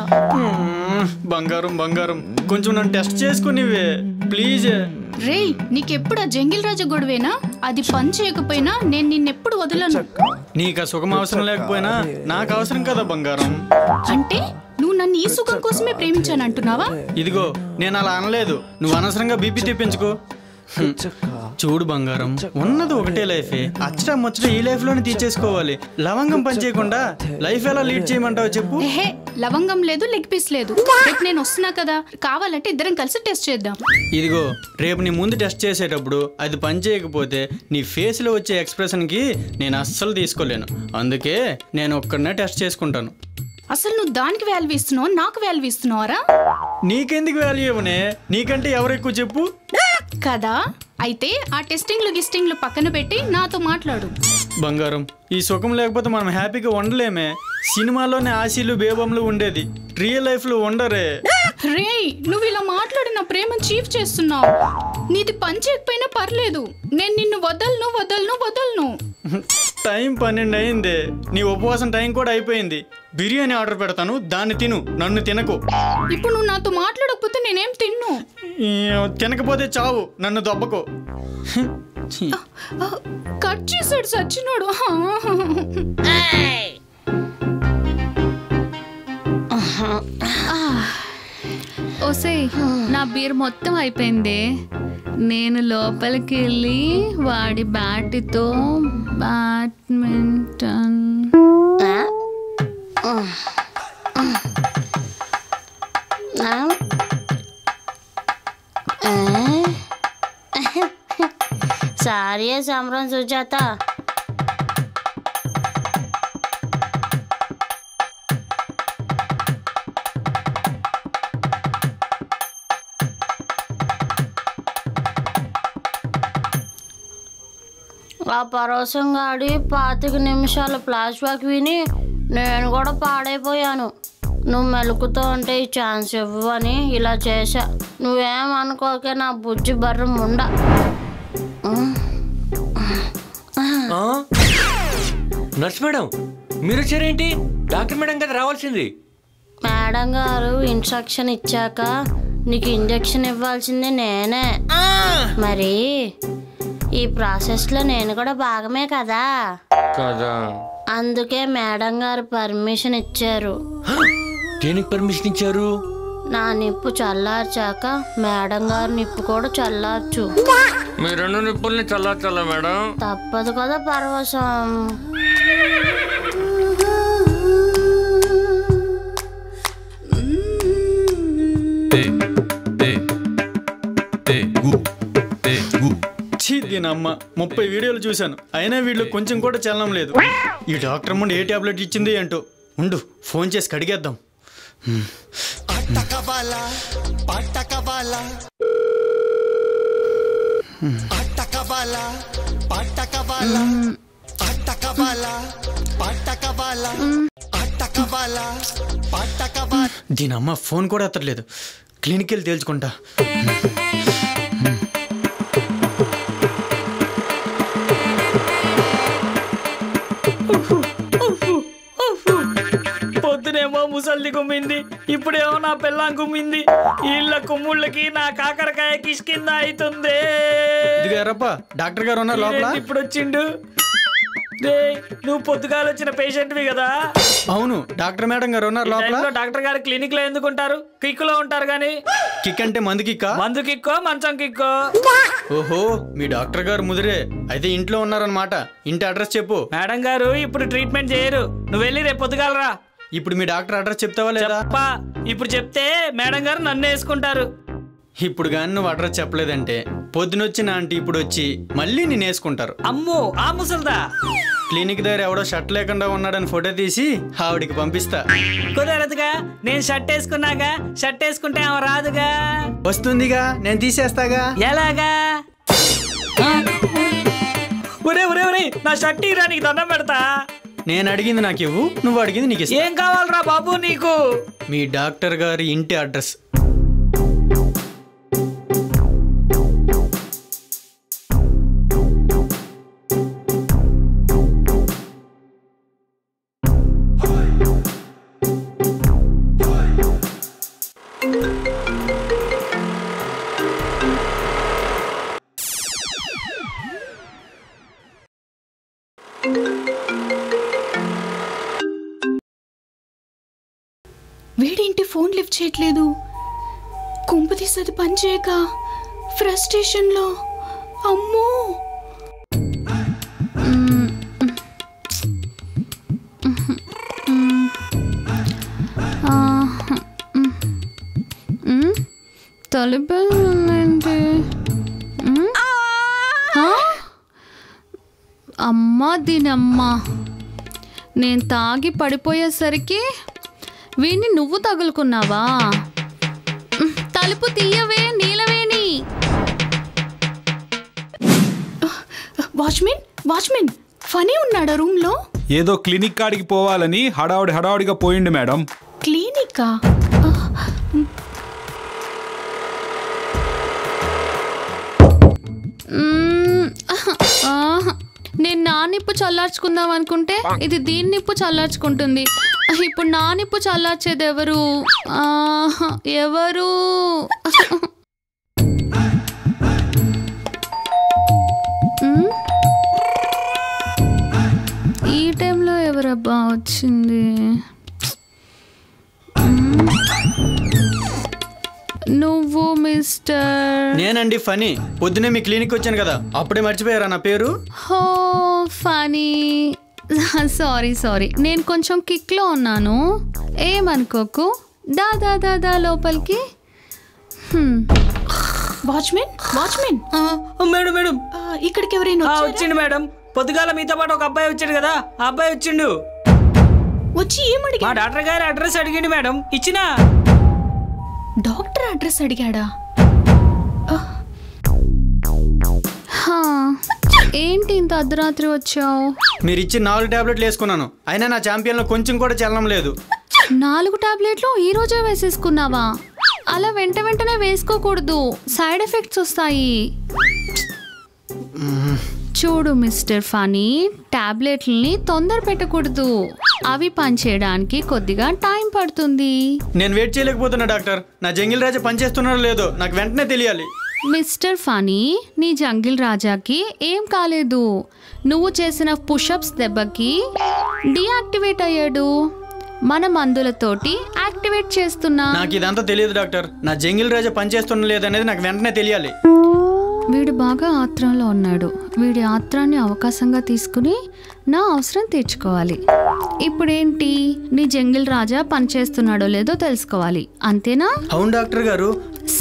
బంగారం బంగారం, కొంచెం నన్ను టెస్ట్ చేసుకునివే ప్లీజ్. రే, నీకెప్పుడు ఆ జంగిల్ రాజా గొడవేనా? అది పని చేయకపోయినా నేను నిన్నెప్పుడు వదలను. నీకు ఆ సుఖం అవసరం లేకపోయినా నాకు అవసరం కదా బంగారం. అంటే నువ్వు నన్ను ఈ సుఖం కోసమే ప్రేమించానంటున్నావా? ఇదిగో, నేను అలా అనలేదు. నువ్వు అనవసరంగా బీపీ తెప్పించుకో. చూడు బంగారం, ఉన్నది ఒకటే లైఫే. అచ్చట ముచ్చట ఈ లైఫ్ లోనే తీర్చేసుకోవాలి. లవంగం పని చేయకుండా లైఫ్ ఎలా లీడ్ చేయమంటావు చెప్పు? లవంగం లేదు, లెగ్ పీస్ లేదు. రేపు నేను వస్తున్నా కదా, కావాలంటే ఇద్దరం కలిసి టెస్ట్ చేద్దాం. ఇదిగో, రేపు నీ ముందు టెస్ట్ చేసేటప్పుడు అది పని చేయకపోతే నీ ఫేస్ లో వచ్చే ఎక్స్ప్రెషన్ కి నేను అస్సలు తీసుకోలేను. అందుకే నేను ఒక్కడనే టెస్ట్ చేసుకుంటాను. అసలు నువ్వు దానికి వాల్యూ ఇస్తున్నావు, నాకు వాల్యూ ఇస్తున్నావారా? నీకెందుకు వాల్యూ ఇవ్వనే? నీకంటే ఎవరు ఎక్కువ చెప్పు కదా. అయితే ఆ టెస్టింగ్లు గిస్టింగ్లు పక్కన పెట్టి నాతో మాట్లాడు. బంగారం, ఈ సుఖం లేకపోతే మనం హ్యాపీగా ఉండలేమే. సినిమాలోనే ఆశీలు బేబమ్లు ఉండేది, రియల్ లైఫ్ లో ఉండరే. రే, నువ్వు ఇలా మాట్లాడి నా ప్రేమను చీఫ్ చేస్తున్నావు. నీది పని చేయకపోయినా పర్లేదు, నేను నిన్ను వదలను వదలను వదలను. టైం 12 అయింది, నీ ఉపవాసం టైం కూడా అయిపోయింది. బిర్యానీ ఆర్డర్ పెడతాను, దాన్ని తిను, నన్ను తినకు. ఇప్పుడు నువ్వు నాతో మాట్లాడకపోతే నేనేం తిన్ను. తినకపోతే చావు, నన్ను దొబ్బకు. కట్ చేశాడు సచ్చినోడు. ఓసే, నా బీర్ మొత్తం అయిపోయింది. నేను లోపలికి వెళ్ళి వాడి బ్యాట్తో బ్యాడ్మింటన్. సారీ సంబరం సుజాత. ఆ పరోసంగాడి 25 నిమిషాల ఫ్లాష్ బ్యాక్ విని నేను కూడా పాడైపోయాను. నువ్వు మెలుకుతో అంటే ఈ ఛాన్స్ ఇవ్వని ఇలా చేశా. నువ్వేమనుకోకే నా బుజ్జి బర్రం ఉండ. నర్స్ మేడం, మీరు వచ్చారేంటి? డాక్టర్ మేడం కదా రావాల్సింది. మేడం గారు ఇన్స్ట్రక్షన్ ఇచ్చాక నీకు ఇంజెక్షన్ ఇవ్వాల్సింది నేనే. మరి ఈ ప్రాసెస్లో నేను కూడా భాగమే కదా. అందుకే మేడం గారు పర్మిషన్ ఇచ్చారు. దేనికి పర్మిషన్ ఇచ్చారు? నా నిప్పు చల్లార్చాక మేడం గారు నిప్పు కూడా చల్లార్చు. మీ 2 నిప్పుల్ని చల్లార్చాలా మేడం? తప్పదు కదా పరవశం. దీనమ్మ 30 వీడియోలు చూశాను, అయినా వీళ్ళు కొంచెం కూడా చలనం లేదు. ఈ డాక్టర్ ముందు ఏ టాబ్లెట్ ఇచ్చింది అంటూ ఉండు, ఫోన్ చేసి కడిగేద్దాం. దీనమ్మ ఫోన్ కూడా ఎత్తట్లేదు. క్లినిక్ వెళ్ళి తేల్చుకుంటా. పొద్దునేమో ముసల్ది కుమ్మింది, ఇప్పుడేమో నా పిల్లం కుమ్మింది. ఇళ్ళ కుమ్ముళ్ళకి నా కాకరకాయ కిష్కింద అవుతుంది. డాక్టర్ గారు ఉన్నారు లోపల? ఇప్పుడు వచ్చిండు. నువ్వు పొద్దుగాల వచ్చిన పేషెంట్వి కదా? అవును, డాక్టర్ మేడం గారు ఉన్నారు లోపల. డాక్టర్ గారు క్లినిక్ లో ఎందుకు ఉంటారు? కిక్ లో ఉంటారు. గానీ కిక్ అంటే మందు కిక్కా? మందు కిక్కో మంచం కిక్కో. ఓహో, మీ డాక్టర్ గారు ముదిరే అయితే ఇంట్లో ఉన్నారనమాట. ఇంటి అడ్రస్ చెప్పు. మేడం గారు ఇప్పుడు ట్రీట్మెంట్ చేయరు, నువ్వు వెళ్ళి రేపు పొద్దుగాలరా. ఇప్పుడు మీ డాక్టర్ అడ్రస్ చెప్తావా లేదా? ఇప్పుడు చెప్తే మేడం గారు నన్ను వేసుకుంటారు. ఇప్పుడు కానీ నువ్వు అడ్రస్ చెప్పలేదంటే పొద్దునొచ్చిన ఆంటీ ఇప్పుడు వచ్చి మళ్ళీ నేను వేసుకుంటారు. అమ్మో, ఆ ముసల్దా? క్లినిక్ దగ్గర ఎవడో షర్ట్ లేకుండా ఉన్నాడని ఫోటో తీసి ఆవిడికి పంపిస్తా. కుదరదుగా, నేను షర్ట్ వేసుకున్నాగా. షర్ట్ వేసుకుంటే ఆమె రాదుగా. వస్తుందిగా, నేను తీసేస్తాగా. ఎలాగా? ఒరే ఒరే ఒరే, నా షర్ట్ ఇరా, నీకు దండం పెడతా. నేను అడిగింది నాకు ఇవ్వు, నువ్వు అడిగింది నీకు ఇస్తా. ఏం కావాలరా బాబు నీకు? మీ డాక్టర్ గారి ఇంటి అడ్రస్. వీడేంటి ఫోన్ లిఫ్ట్ చేయట్లేదు? కొంపు తీసేది పని చేయక ఫ్రస్ట్రేషన్లో. అమ్మో, తలుపేంటి? అమ్మా దీనమ్మా, నేను తాగి పడిపోయేసరికి వీణ్ణి నువ్వు తగులుకున్నావా? తలుపు తీయవే నీలవేణి. వాచ్మెన్ వాచ్మెన్, ఫనీ ఉన్నాడా రూమ్ లో? ఏదో క్లినిక్ కాడికి పోవాలని హడావుడిగా పోయిండు మేడం. క్లినికా? నేను నా నిప్పు చల్లార్చుకుందాం అనుకుంటే ఇది దీని నిప్పు చల్లార్చుకుంటుంది. ఇప్పుడు నా నిప్పు చల్లార్చేది ఎవరు? ఎవరు? ఈ టైంలో ఎవరబ్బా వచ్చింది? నువ్వు మిస్టర్? నేనండి ఫనీ. పొద్దునే మీ క్లినిక్ వచ్చాను కదా, అప్పుడే మర్చిపోయారా నా పేరు? హో ఫనీ, సారీ సారీ, నేను కొంచెం కిక్లో ఉన్నాను, ఏమనుకోకు. దా దా దా దా లోపలికి. వాచ్మెన్ వాచ్మెన్, మేడం మేడం, ఇక్కడికి ఎవరైనా వచ్చిండు మేడం. పొద్దుగాల మీతో పాటు ఒక అబ్బాయి వచ్చాడు కదా, ఆ అబ్బాయి వచ్చిండు. వచ్చి ఏమడిగా? మా డాక్టర్ గారి అడ్రస్ అడిగిండు మేడం, ఇచ్చినా. డాక్టర్ అడ్రస్ అడిగాడా? ఏంటి ఇంత అర్ధరాత్రి వచ్చావు? మీరు ఇచ్చి 4 టాబ్లెట్లు వేసుకున్నాను, అయినా నా ఛాంపియన్లో కొంచెం కూడా చలనం లేదు. 4 టాబ్లెట్లు ఈ రోజే వేసేసుకున్నావా? అలా వెంటనే వేసుకోకూడదు, సైడ్ ఎఫెక్ట్స్ వస్తాయి. చూడు మిస్టర్ ఫనీ, టాబ్లెట్లని తొందర పెట్టకూడదు, అవి పనిచేయడానికి కొద్దిగా టైం పడుతుంది. నేను వెయిట్ చేయలేకపోతున్నా డాక్టర్. నా జంగిల్ రాజా పనిచేస్తున్నారో లేదో నాకు వెంటనే తెలియాలి. మిస్టర్ ఫనీ, నీ జంగిల్ రాజాకి ఏం కాలేదు. నువ్వు చేసిన పుషప్స్ దెబ్బకి డీయాక్టివేట్ అయ్యాడు. మన మందులతోటి యాక్టివేట్ చేస్తున్నా. నాకు ఇదంతా తెలియదు డాక్టర్. నా జంగిల్ రాజా పనిచేస్తున్నా లేదనేది నాకు వెంటనే తెలియాలి. వీడు బాగా ఆత్రంలో ఉన్నాడు. వీడి ఆత్రాన్ని అవకాశంగా తీసుకుని నా అవసరం తీర్చుకోవాలి. ఇప్పుడేంటి, నీ జంగిల్ రాజా పనిచేస్తున్నాడో లేదో తెలుసుకోవాలి, అంతేనా? అవును డాక్టర్ గారు.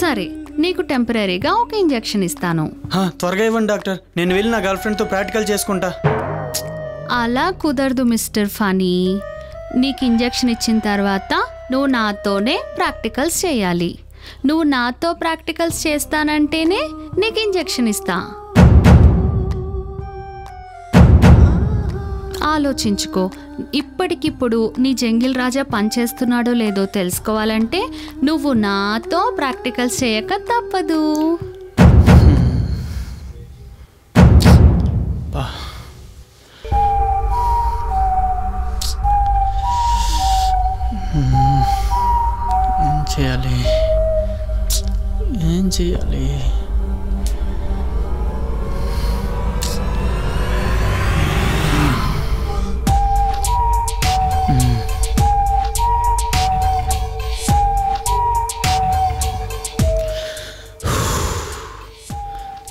సరే, నీకు టెంపరీగా ఒక ఇంజెక్షన్ ఇస్తాను. త్వరగా ఇవ్వండి డాక్టర్, నేను వెళ్ళి నా గర్ల్ ఫ్రెండ్తో ప్రాక్టికల్ చేసుకుంటా. అలా కుదరదు మిస్టర్ ఫనీ. నీకు ఇంజెక్షన్ ఇచ్చిన తర్వాత నువ్వు నాతోనే ప్రాక్టికల్స్ చేయాలి. నువ్వు నాతో ప్రాక్టికల్స్ చేస్తానంటేనే నీకు ఇంజెక్షన్ ఇస్తా. ఆలోచించుకో. ఇప్పటికిప్పుడు నీ జంగిల్ రాజా పనిచేస్తున్నాడో లేదో తెలుసుకోవాలంటే నువ్వు నాతో ప్రాక్టికల్స్ చేయక తప్పదు. ఏం చేయాలి?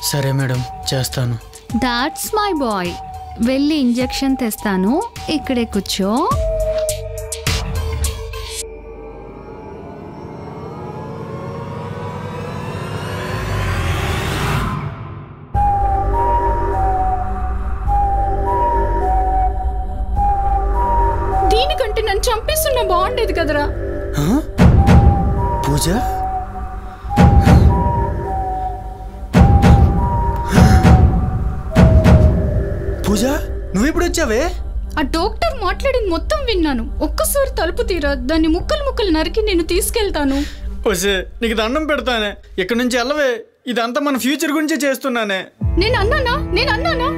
సరే మేడం, చేస్తాను. That's my boy. వెళ్ళి ఇంజెక్షన్ తెస్తాను, ఇక్కడే కూర్చో. చంపేస్తున్నా బాగుండేది కదరా. పూజ పూజ నువ్వెప్పుడు వచ్చావే? ఆ డాక్టర్ మాట్లాడింది మొత్తం విన్నాను. ఒక్కసారి తలుపు తీరా, దాన్ని ముక్కలు ముక్కలు నరికి నేను తీసుకెళ్తాను. ఓసే నీకు దండం పెడతానే, ఇక్కడ నుంచి వెళ్ళవే. ఇదంతా మన ఫ్యూచర్ గురించే చేస్తున్నానే. నేను అన్నానా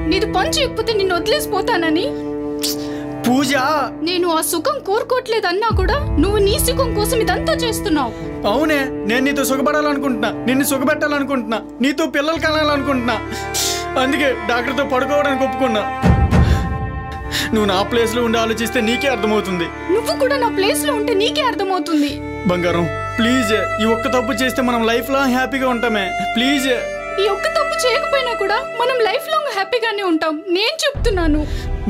నీది పని చేయకపోతే నిన్ను వదిలేసిపోతానని? పూజ నేను ఆ సుఖం కోరుకోవట్లేదన్నా కూడా నువ్వు నీ సుఖం కోసం ఇదంతా చేస్తున్నావు. అవునే, నేను నీతో సుఖపడాలనుకుంటున్నా, నిన్ను సుఖపెట్టాలనుకుంటున్నా, నీతో పిల్లలు కనాలనుకుంటున్నా. అందుకే డాక్టర్తో పడుకోవడానికి ఒప్పుకున్నా. నువ్వు నా ప్లేస్ లో ఉండి ఆలోచిస్తే నీకే అర్థమవుతుంది. నువ్వు కూడా నా ప్లేస్ లో ఉంటే నీకే అర్థమవుతుంది. బంగారం ప్లీజ్, ఈ ఒక్క తప్పు చేస్తే మనం లైఫ్ లాంగ్ హ్యాపీగా ఉంటామే. ప్లీజ్. ఈ ఒక్క తప్పు చేయకపోయినా కూడా మనం లైఫ్ లాంగ్ హ్యాపీగానే ఉంటాం. నేను చెప్తున్నాను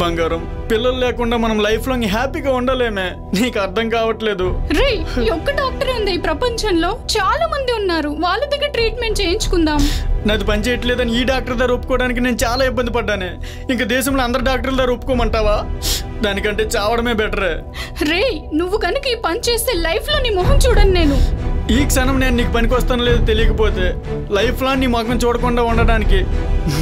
బంగారం, పిల్లలు లేకుండా మనం లైఫ్ లాంగ్ హ్యాపీగా ఉండలేమే. నీకు అర్థం కావట్లేదు. రే, ఈ ఒక్క డాక్టరే ఉంది ఈ ప్రపంచంలో. చాలా మంది ఉన్నారు, వాళ్ళ దగ్గర ట్రీట్మెంట్ చేయించుకుందాం. నాది పని చేయట్లేదని ఈ డాక్టర్ దగ్గర ఒప్పుకోవడానికి నేను చాలా ఇబ్బంది పడ్డానే. ఇంకా దేశంలో అందరు డాక్టర్ల దగ్గర ఒప్పుకోమంటావా? దానికంటే చావడమే బెటరే. రే, నువ్వు కనుక ఈ పని చేస్తే లైఫ్ లో నీ మొహం చూడను నేను. ఈ క్షణం నేను నీకు పనికి వస్తాను లేదు తెలియకపోతే లైఫ్ లాంగ్ నీ ముఖం చూడకుండా ఉండడానికి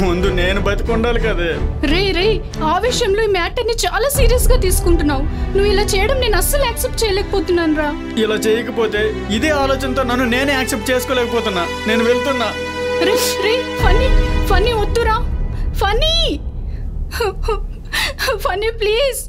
ముందు నేను బతికొండాలి కదే. రే, ఆ విషయంలో ఈ మ్యాటర్ ని చాలా సీరియస్ గా తీసుకుంటున్నావు. నువ్వు ఇలా చేయడం నేను అస్సలు యాక్సెప్ట్ చేయలేకపోతున్నాను రా. ఇలా చేయకపోతే ఇదే ఆలోచనతో నన్ను నేనే యాక్సెప్ట్ చేసుకోలేకపోతున్నా. నేను వెళ్తున్నా. రే, ఫన్నీ వద్దురా. Funny please.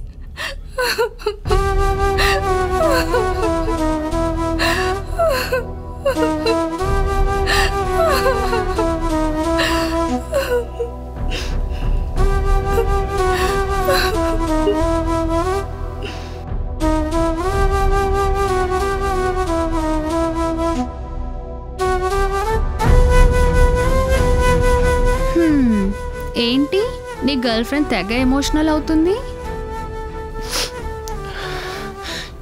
ఏంటి నీ గర్ల్ ఫ్రెండ్ తెగ ఎమోషనల్ అవుతుంది?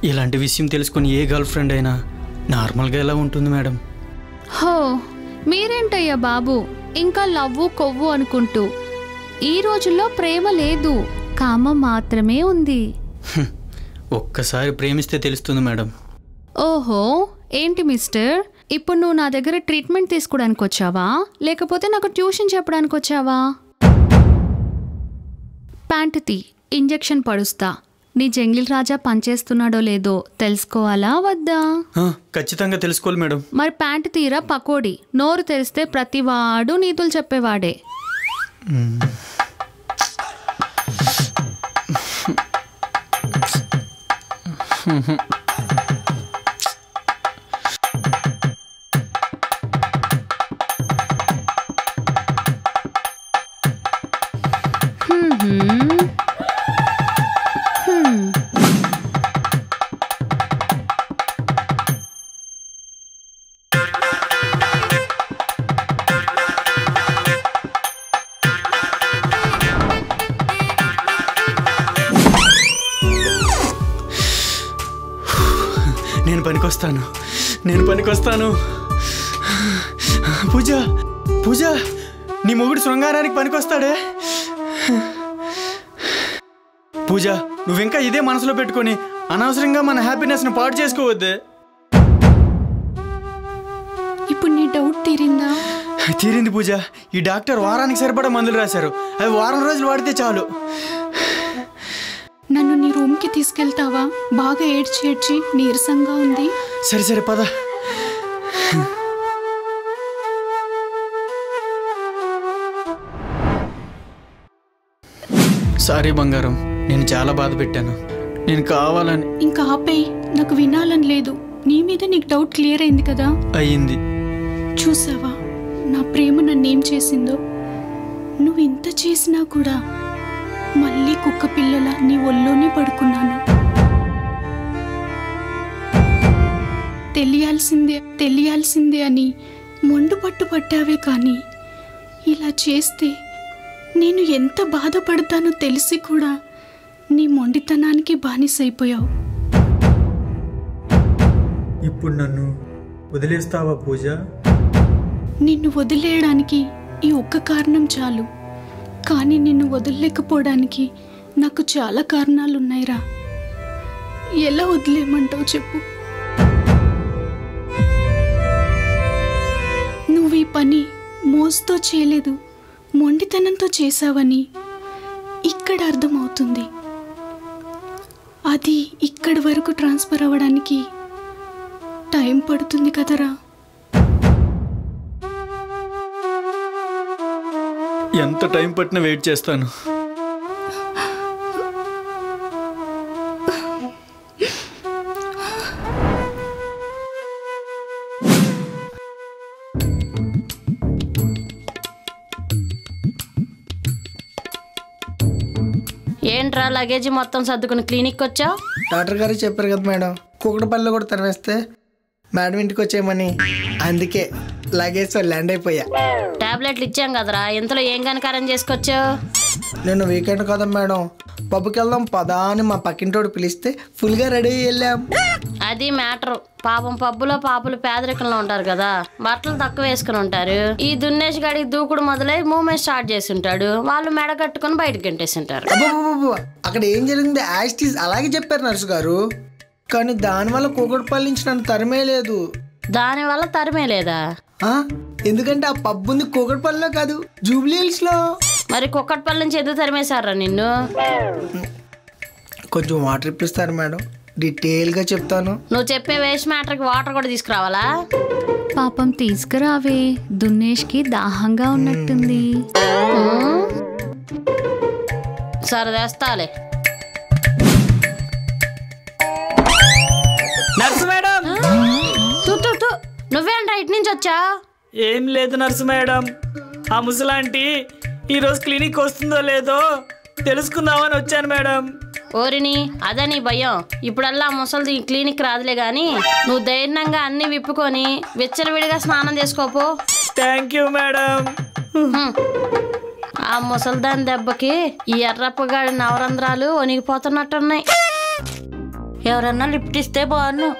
ఇలాంటి విషయం తెలుసుకుని ఏ గర్ల్ ఫ్రెండ్ అయినా నార్మల్గా ఎలా ఉంటుంది మేడం? హో, మీరేంటయ్యా బాబు ఇంకా లవ్వు కొవ్వు అనుకుంటూ. ఈ రోజుల్లో ప్రేమ లేదు, కామం మాత్రమే ఉంది. ఒక్కసారి ప్రేమిస్తే తెలుస్తుంది మేడం. ఓహో, ఏంటి మిస్టర్, ఇప్పుడు నువ్వు నా దగ్గర ట్రీట్మెంట్ తీసుకోవడానికి వచ్చావా, లేకపోతే నాకు ట్యూషన్ చెప్పడానికి వచ్చావా? ప్యాంటు తీ, ఇంజెక్షన్ పడుస్తా. నీ జంగిల్ రాజా పనిచేస్తున్నాడో లేదో తెలుసుకోవాలా వద్దా? ఖచ్చితంగా తెలుసుకోవాలి మేడం. మరి ప్యాంటు తీరా పకోడి. నోరు తెరిస్తే ప్రతివాడు నీతులు చెప్పేవాడే. నేను పనికొస్తాను. పూజ, నీ మొగుడు శృంగారానికి పనికొస్తాడే. పూజ, నువ్వింకా ఇదే మనసులో పెట్టుకొని అనవసరంగా మన హ్యాపీనెస్ని పాడు చేసుకోవద్దే. ఇప్పుడు నీ డౌట్ తీరిందా? తీరింది పూజ. ఈ డాక్టర్ వారానికి సరిపడా మందులు రాశారు. అవి వారం రోజులు వాడితే చాలు. నన్ను నీ రూమ్కి తీసుకెళ్తావా? బాగా ఏడ్చి నీరసంగా ఉంది. సరే పద. సారీ బంగారం, నేను చాలా బాధ పెట్టాను. నేను కావాలని. ఇంకా ఆపేయి, నాకు వినాలని లేదు. నీ మీద నీకు డౌట్ క్లియర్ అయింది కదా? అయ్యింది. చూసావా నా ప్రేమ నన్నేం చేసిందో? నువ్వు ఇంత చేసినా కూడా మళ్ళీ కుక్క పిల్లల నీ ఒళ్ళోనే పడుకున్నాను. తెలియాల్సిందే అని మొండు పట్టు పట్టావే కానీ ఇలా చేస్తే నేను ఎంత బాధపడతానో తెలిసి కూడా నీ మొండితనానికి బానిసైపోయావు. ఇప్పుడు నన్ను వదిలేస్తావా పూజ? నిన్ను వదిలేయడానికి ఈ ఒక్క కారణం చాలు. కానీ నిన్ను వదిలేకపోవడానికి నాకు చాలా కారణాలున్నాయిరా. ఎలా వదిలేయమంటావు చెప్పు. నువ్వు ఈ పని మోజుతో చేయలేదు, మొండితనంతో చేసావని ఇక్కడ అర్థమవుతుంది. అది ఇక్కడి వరకు ట్రాన్స్ఫర్ అవ్వడానికి టైం పడుతుంది కదరా. ఎంత టైం పట్టినా వెయిట్ చేస్తాను. ఏంట్రా లగేజ్ మొత్తం సర్దుకుని క్లినిక్ వచ్చావు? డాక్టర్ గారు చెప్పారు కదా మేడం, కుక్కడపల్లిలో కూడా తరివేస్తే మేడం ఇంటికి వచ్చేయమని, అందుకే లగేజ్ ల్యాండ్ అయిపోయా. టాబ్లెట్లు ఇచ్చాం కదరా, ఇంతలో ఏం కనకారం చేసుకొచ్చావు? నేను వీకెండ్ కదా మేడం, పబ్కి వెళ్దాం పదా అని మా పక్కింటోడు పిలిస్తే ఫుల్గా రెడీ అయ్యి వెళ్ళాం. అది మ్యాటర్. పాపం పబ్బులో పాపలు పేదరికంలో ఉంటారు కదా, బట్టలు తక్కువ వేసుకుని ఉంటారు. ఈ దున్నేష్ గాడికి దూకుడు మొదలై మూమెంట్ స్టార్ట్ చేసి ఉంటాడు, వాళ్ళు మెడ కట్టుకుని బయటకు గంటేసి ఉంటారు. అక్కడ ఏం జరిగింది యాస్టీస్ అలాగే చెప్పారు నర్సు గారు, కానీ దానివల్ల కూకట్పల్లి నుంచి నన్ను తరిమే లేదు. దానివల్ల తరిమే లేదా? ఎందుకంటే ఆ పబ్ ఉంది కూకట్పల్లిలో కాదు, జూబ్లీ హిల్స్ లో. మరి కుక్కట్పల్లి నుంచి ఎందుకు తరిమేశారా నిన్ను? కొంచెం వాటర్ ఇప్పిస్తారు మేడం, డీటెయిల్ గా చెప్తాను. నువ్వు చెప్పే వేస్ట్ మ్యాటర్కి వాటర్ కూడా తీసుకురావాలా? పాపం తీసుకురావే, దున్నేష్కి దాహంగా ఉన్నట్టుంది. సరే తెస్తాలే. నర్సు మేడం, నువ్వేంట్రా ఇటు నుంచి వచ్చా? ఏం లేదు నర్సు మేడం, ఆ ముసలాంటి ఈరోజు క్లినిక్ వస్తుందో లేదో తెలుసుకుందామని వచ్చాను మేడం. ఓరిని అదే నీ భయం. ఇప్పుడల్లా ముసలిది క్లినిక్ రాదులే గాని నువ్వు ధైర్యంగా అన్ని విప్పుకొని విచ్చలవిడిగా స్నానం చేసుకోపో. Thank you madam. ఆ ముసలిదాని దెబ్బకి ఈ ఎర్రప్పగాడి నవరంధ్రాలు వణిగిపోతున్నట్టున్నాయి. ఎవరన్నా లిఫ్ట్ ఇస్తే బాగున్ను.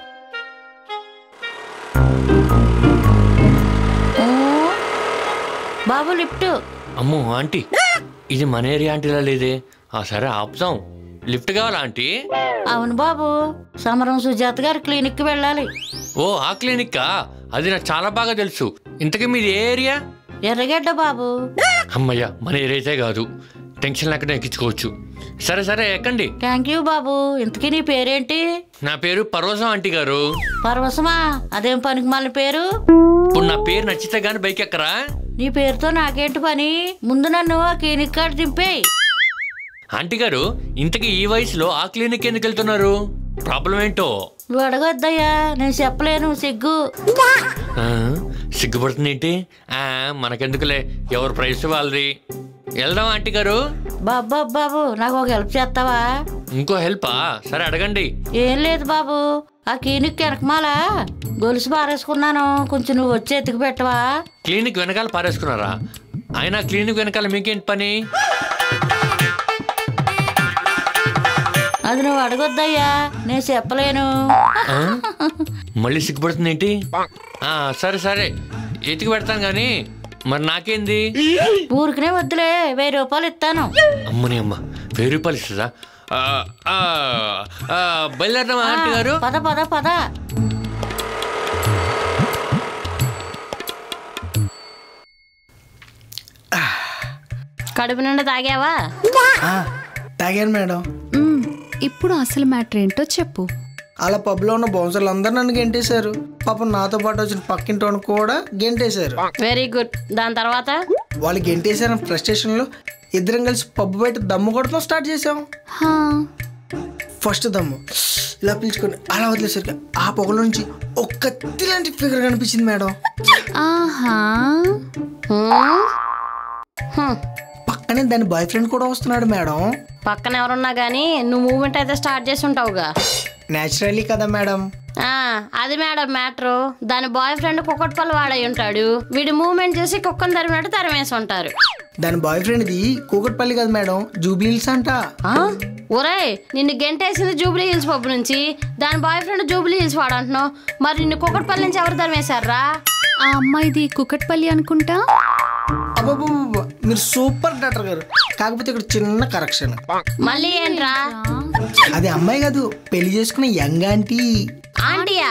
బాబు లిఫ్ట్. అమ్మో ఆంటీ, ఇది మన ఏరియా ఆంటీలా లేదే. సరే ఆపుతాం. లిఫ్ట్ కావాలా ఆంటీ? అవును బాబు, సమరం సుజాత గారి క్లినిక్ వెళ్ళాలి. ఓ ఆ క్లినిక్కా? అది నాకు చాలా బాగా తెలుసు. ఇంతకీ మీది ఏ ఏరియా? ఎర్రగడ్డ బాబు. అమ్మయ్య, మన ఏరియా అయితే కాదు, టెన్షన్ లేకుండా ఎక్కించుకోవచ్చు. సరే సరే ఎక్కండి. థ్యాంక్ యూ బాబు. ఇంతకీ నీ పేరేంటి? నా పేరు పర్వసం ఆంటీ గారు. పర్వసమా? అదేం పనికి మళ్ళీ పేరు? ఇప్పుడు నా పేరు నచ్చితే గానీ బైక్ ఎక్కరా? నీ పేరుతో నాకేంటి పని? ముందు నన్ను ఆ క్లినిక్ కాడ దింపేయి. ఆంటీ గారు, ఇంతకీ ఈ వయసులో ఆ క్లినిక్ ఎందుకు వెళ్తున్నారు? ప్రాబ్లం ఏంటో? నువ్వు అడగొద్దయ్యా, నేను చెప్పలేను, సిగ్గు. సిగ్గుపడుతుంది ఏంటి? మనకెందుకులే, ఎవరు ప్రైస్ వాళ్ళది. వెళ్దాం ఆంటీ గారు. బాబు బాబు, నాకు ఒక హెల్ప్ చేస్తావా? ఇంకో హెల్పా? సరే అడగండి. ఏం లేదు బాబు, ఆ క్లినిక్ వెనకమాల గొలుసు పారేసుకున్నాను, కొంచెం నువ్వు వచ్చి ఎత్తుకు పెట్టవా? క్లినిక్ వెనకాల పారేసుకున్నారా? అయినా క్లినిక్ వెనకాల మీకేంటి పని? అది నువ్వు అడగొద్దయ్యా, నేను చెప్పలేను. మళ్ళీ సిగ్గుపడుతుంది ఏంటి? సరే సరే ఎత్తుకు పెడతాను గానీ మరి నాకేంది? ఊరికనే వద్దులే, 1000 రూపాయలు ఇస్తాను. అమ్మని అమ్మ, 1000 రూపాయలు ఇస్తుందా? బయలుదేరదామా ఆంటీ గారు? పద పద పద. కడుపు నుండి తాగావా? తాగాను మేడం. ఇప్పుడు అసలు మ్యాటర్ ఏంటో చెప్పు. అలా పబ్లో ఉన్న బౌన్సర్లు అందరూ నన్ను గెంటేశారు. పాపం నాతో పాటు వచ్చిన పక్కింటోని కూడా గెంటేశారు. Very good. దాని తర్వాత వాళ్ళు గెంటేశారు ఫ్రస్ట్రేషన్లో ఇద్దరం కలిసి పబ్బు బయట దమ్ము కొడతాం స్టార్ట్ చేసాం. ఫస్ట్ దమ్ము ఇలా పిలుచుకొని అలా వదిలేసరికి ఆ పొగల నుంచి ఒక కత్తి లాంటి ఫిగర్ కనిపించింది మేడం. పక్కనే దాని బాయ్ ఫ్రెండ్ కూడా వస్తున్నాడు మేడం. పక్కన ఎవరున్నా గానీ నువ్వు మూమెంట్ అయితే స్టార్ట్ చేసి ఉంటావుగా. నేచురల్లీ కదా మేడం. అది మేడం మ్యాటరు. దాని బాయ్ ఫ్రెండ్ కుక్కట్పల్లి వాడై ఉంటాడు. వీడి మూమెంట్ చేసి కుక్కను తరిమినట్టు తరిమేసి ఉంటారు. దాని బాయ్ ఫ్రెండ్ది కూకట్పల్లి కదా మేడం, జూబ్లీ హిల్స్ అంట. ఒరే, నిన్ను గెంటేసింది జూబ్లీ హిల్స్ పబ్బు నుంచి, దాని బాయ్ ఫ్రెండ్ జూబ్లీ హిల్స్ వాడు అంటున్నావు. మరి నిన్ను కుక్కట్పల్లి నుంచి ఎవరు తరిమేశారా? ఆ అమ్మాయిది కుక్కట్పల్లి అనుకుంటా. అబ్బాబా, మీరు సూపర్ డాక్టర్ గారు. కాకపోతే ఇక్కడ చిన్న కరెక్షన్. మళ్ళీ ఏంట్రా? అది అమ్మాయి కాదు, పెళ్లి చేసుకున్న యంగ్ ఆంటీ. ఆంటీయా?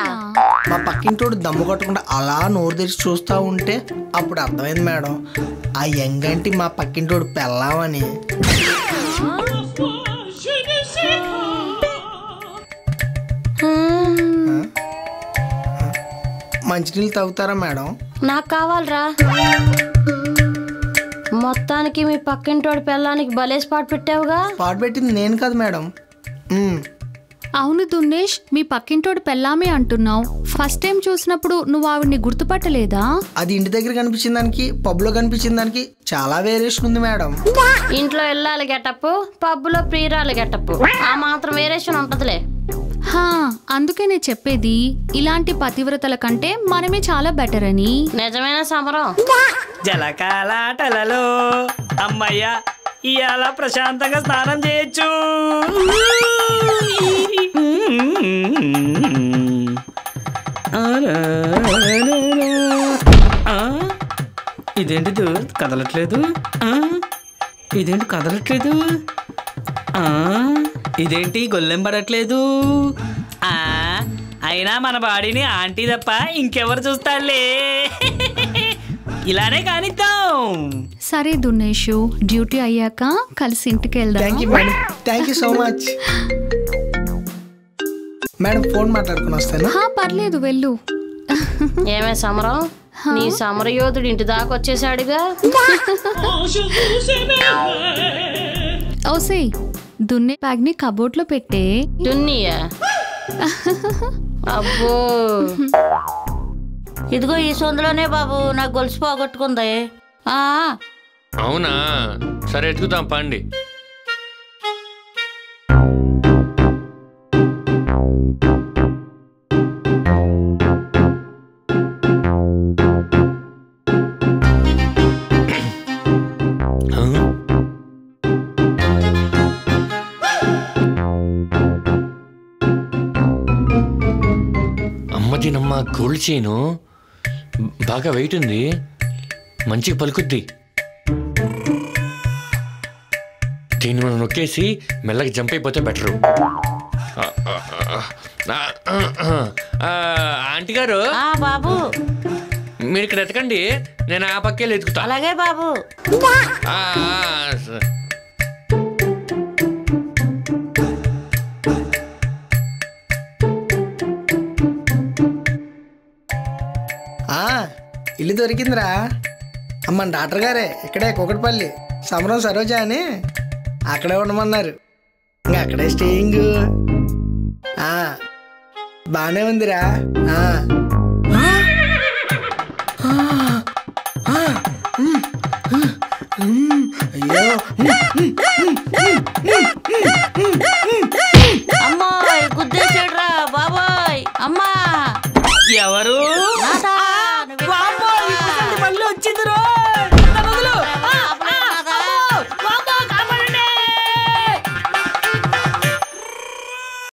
మా పక్కింటోడు దమ్ము కొట్టకుండా అలా నోరు తెరిచి చూస్తూ ఉంటే అప్పుడు అర్థమైంది మేడం, ఆ యంగ్ ఆంటీ మా పక్కింటోడు పెళ్ళామని. మంచినీళ్ళు తాగుతారా మేడం? నాకు కావాలరా. మొత్తానికి మీ పక్కింటోడి పిల్లానికి భలే స్పాట్ పెట్టావుగా. స్పాట్ పెట్టింది నేను కాదు మేడం. అవును దున్నేష్, మీ పక్కింటోడు పెళ్ళామే అంటున్నావు. ఫస్ట్ టైం చూసినప్పుడు నువ్వు ఆవిడ్ని గుర్తుపట్టలేదా? అది ఇంటి దగ్గర కనిపించిన దానికి పబ్ లో కనిపించిన దానికి చాలా వేరియేషన్ ఉంది మేడం. ఇంట్లో ఇల్లాలి గెటప్, పబ్ లో ప్రియురాలు గెటప్, ఆ మాత్రం వేరియేషన్ ఉంటదిలే. హా, అందుకే నేను చెప్పేది ఇలాంటి పతివ్రతల కంటే మనమే చాలా బెటర్ అని. నిజమైన సమరం. జలకాలాటలలో అమ్మయ్య ఇవాళ ప్రశాంతంగా స్నానం చేయొచ్చు. ఇదేంటి కదలట్లేదు? ఇదేంటి కదలట్లేదు? ఇదేంటి గొల్లెం పడట్లేదు? అయినా మన బాడీని ఆంటీ తప్ప ఇంకెవరు చూస్తారులే. ఇలానే కానిద్దాం. సరే దున్నేష్, డ్యూటీ అయ్యాక కలిసి ఇంటికి వెళ్దాం. Thank you so much madam. Phone మాట్లాడుకుని వస్తాను. పర్లేదు, వెళ్ళు. ఏమే సమరం, నీ సమరయోధుడు ఇంటి దాకా వచ్చేసాడుగా. ఓసే, దున్నే బ్యాగ్ ని కబోర్డ్ లో పెట్టే. దున్నియా? అబ్బో, ఇదిగో ఈ సొందులోనే బాబు నాకు గొలుసు పోగొట్టుకుంది. అవునా? సరే ఎత్తుకుతాం పండి. అమ్మదినమ్మ గోల్డ్ చైను బాగా వెయిట్ ఉంది, మంచిగా పలుకుద్ది. దీన్ని మనం నొక్కేసి మెల్లగా జంప్ అయిపోతే బెటరు. ఆంటీ గారు, బాబు మీరు ఇక్కడ ఎతకండి, నేను ఆ పక్కేళ్ళు ఎతుకుతా. అలాగే బాబు. ఇల్లు దొరికిందిరా. అమ్మ డాక్టర్ గారే ఇక్కడే కూకట్పల్లి, సమరం సరోజ అని అక్కడే ఉండమన్నారు. ఇంకా అక్కడే స్టేయింగ్. బాగానే ఉందిరా.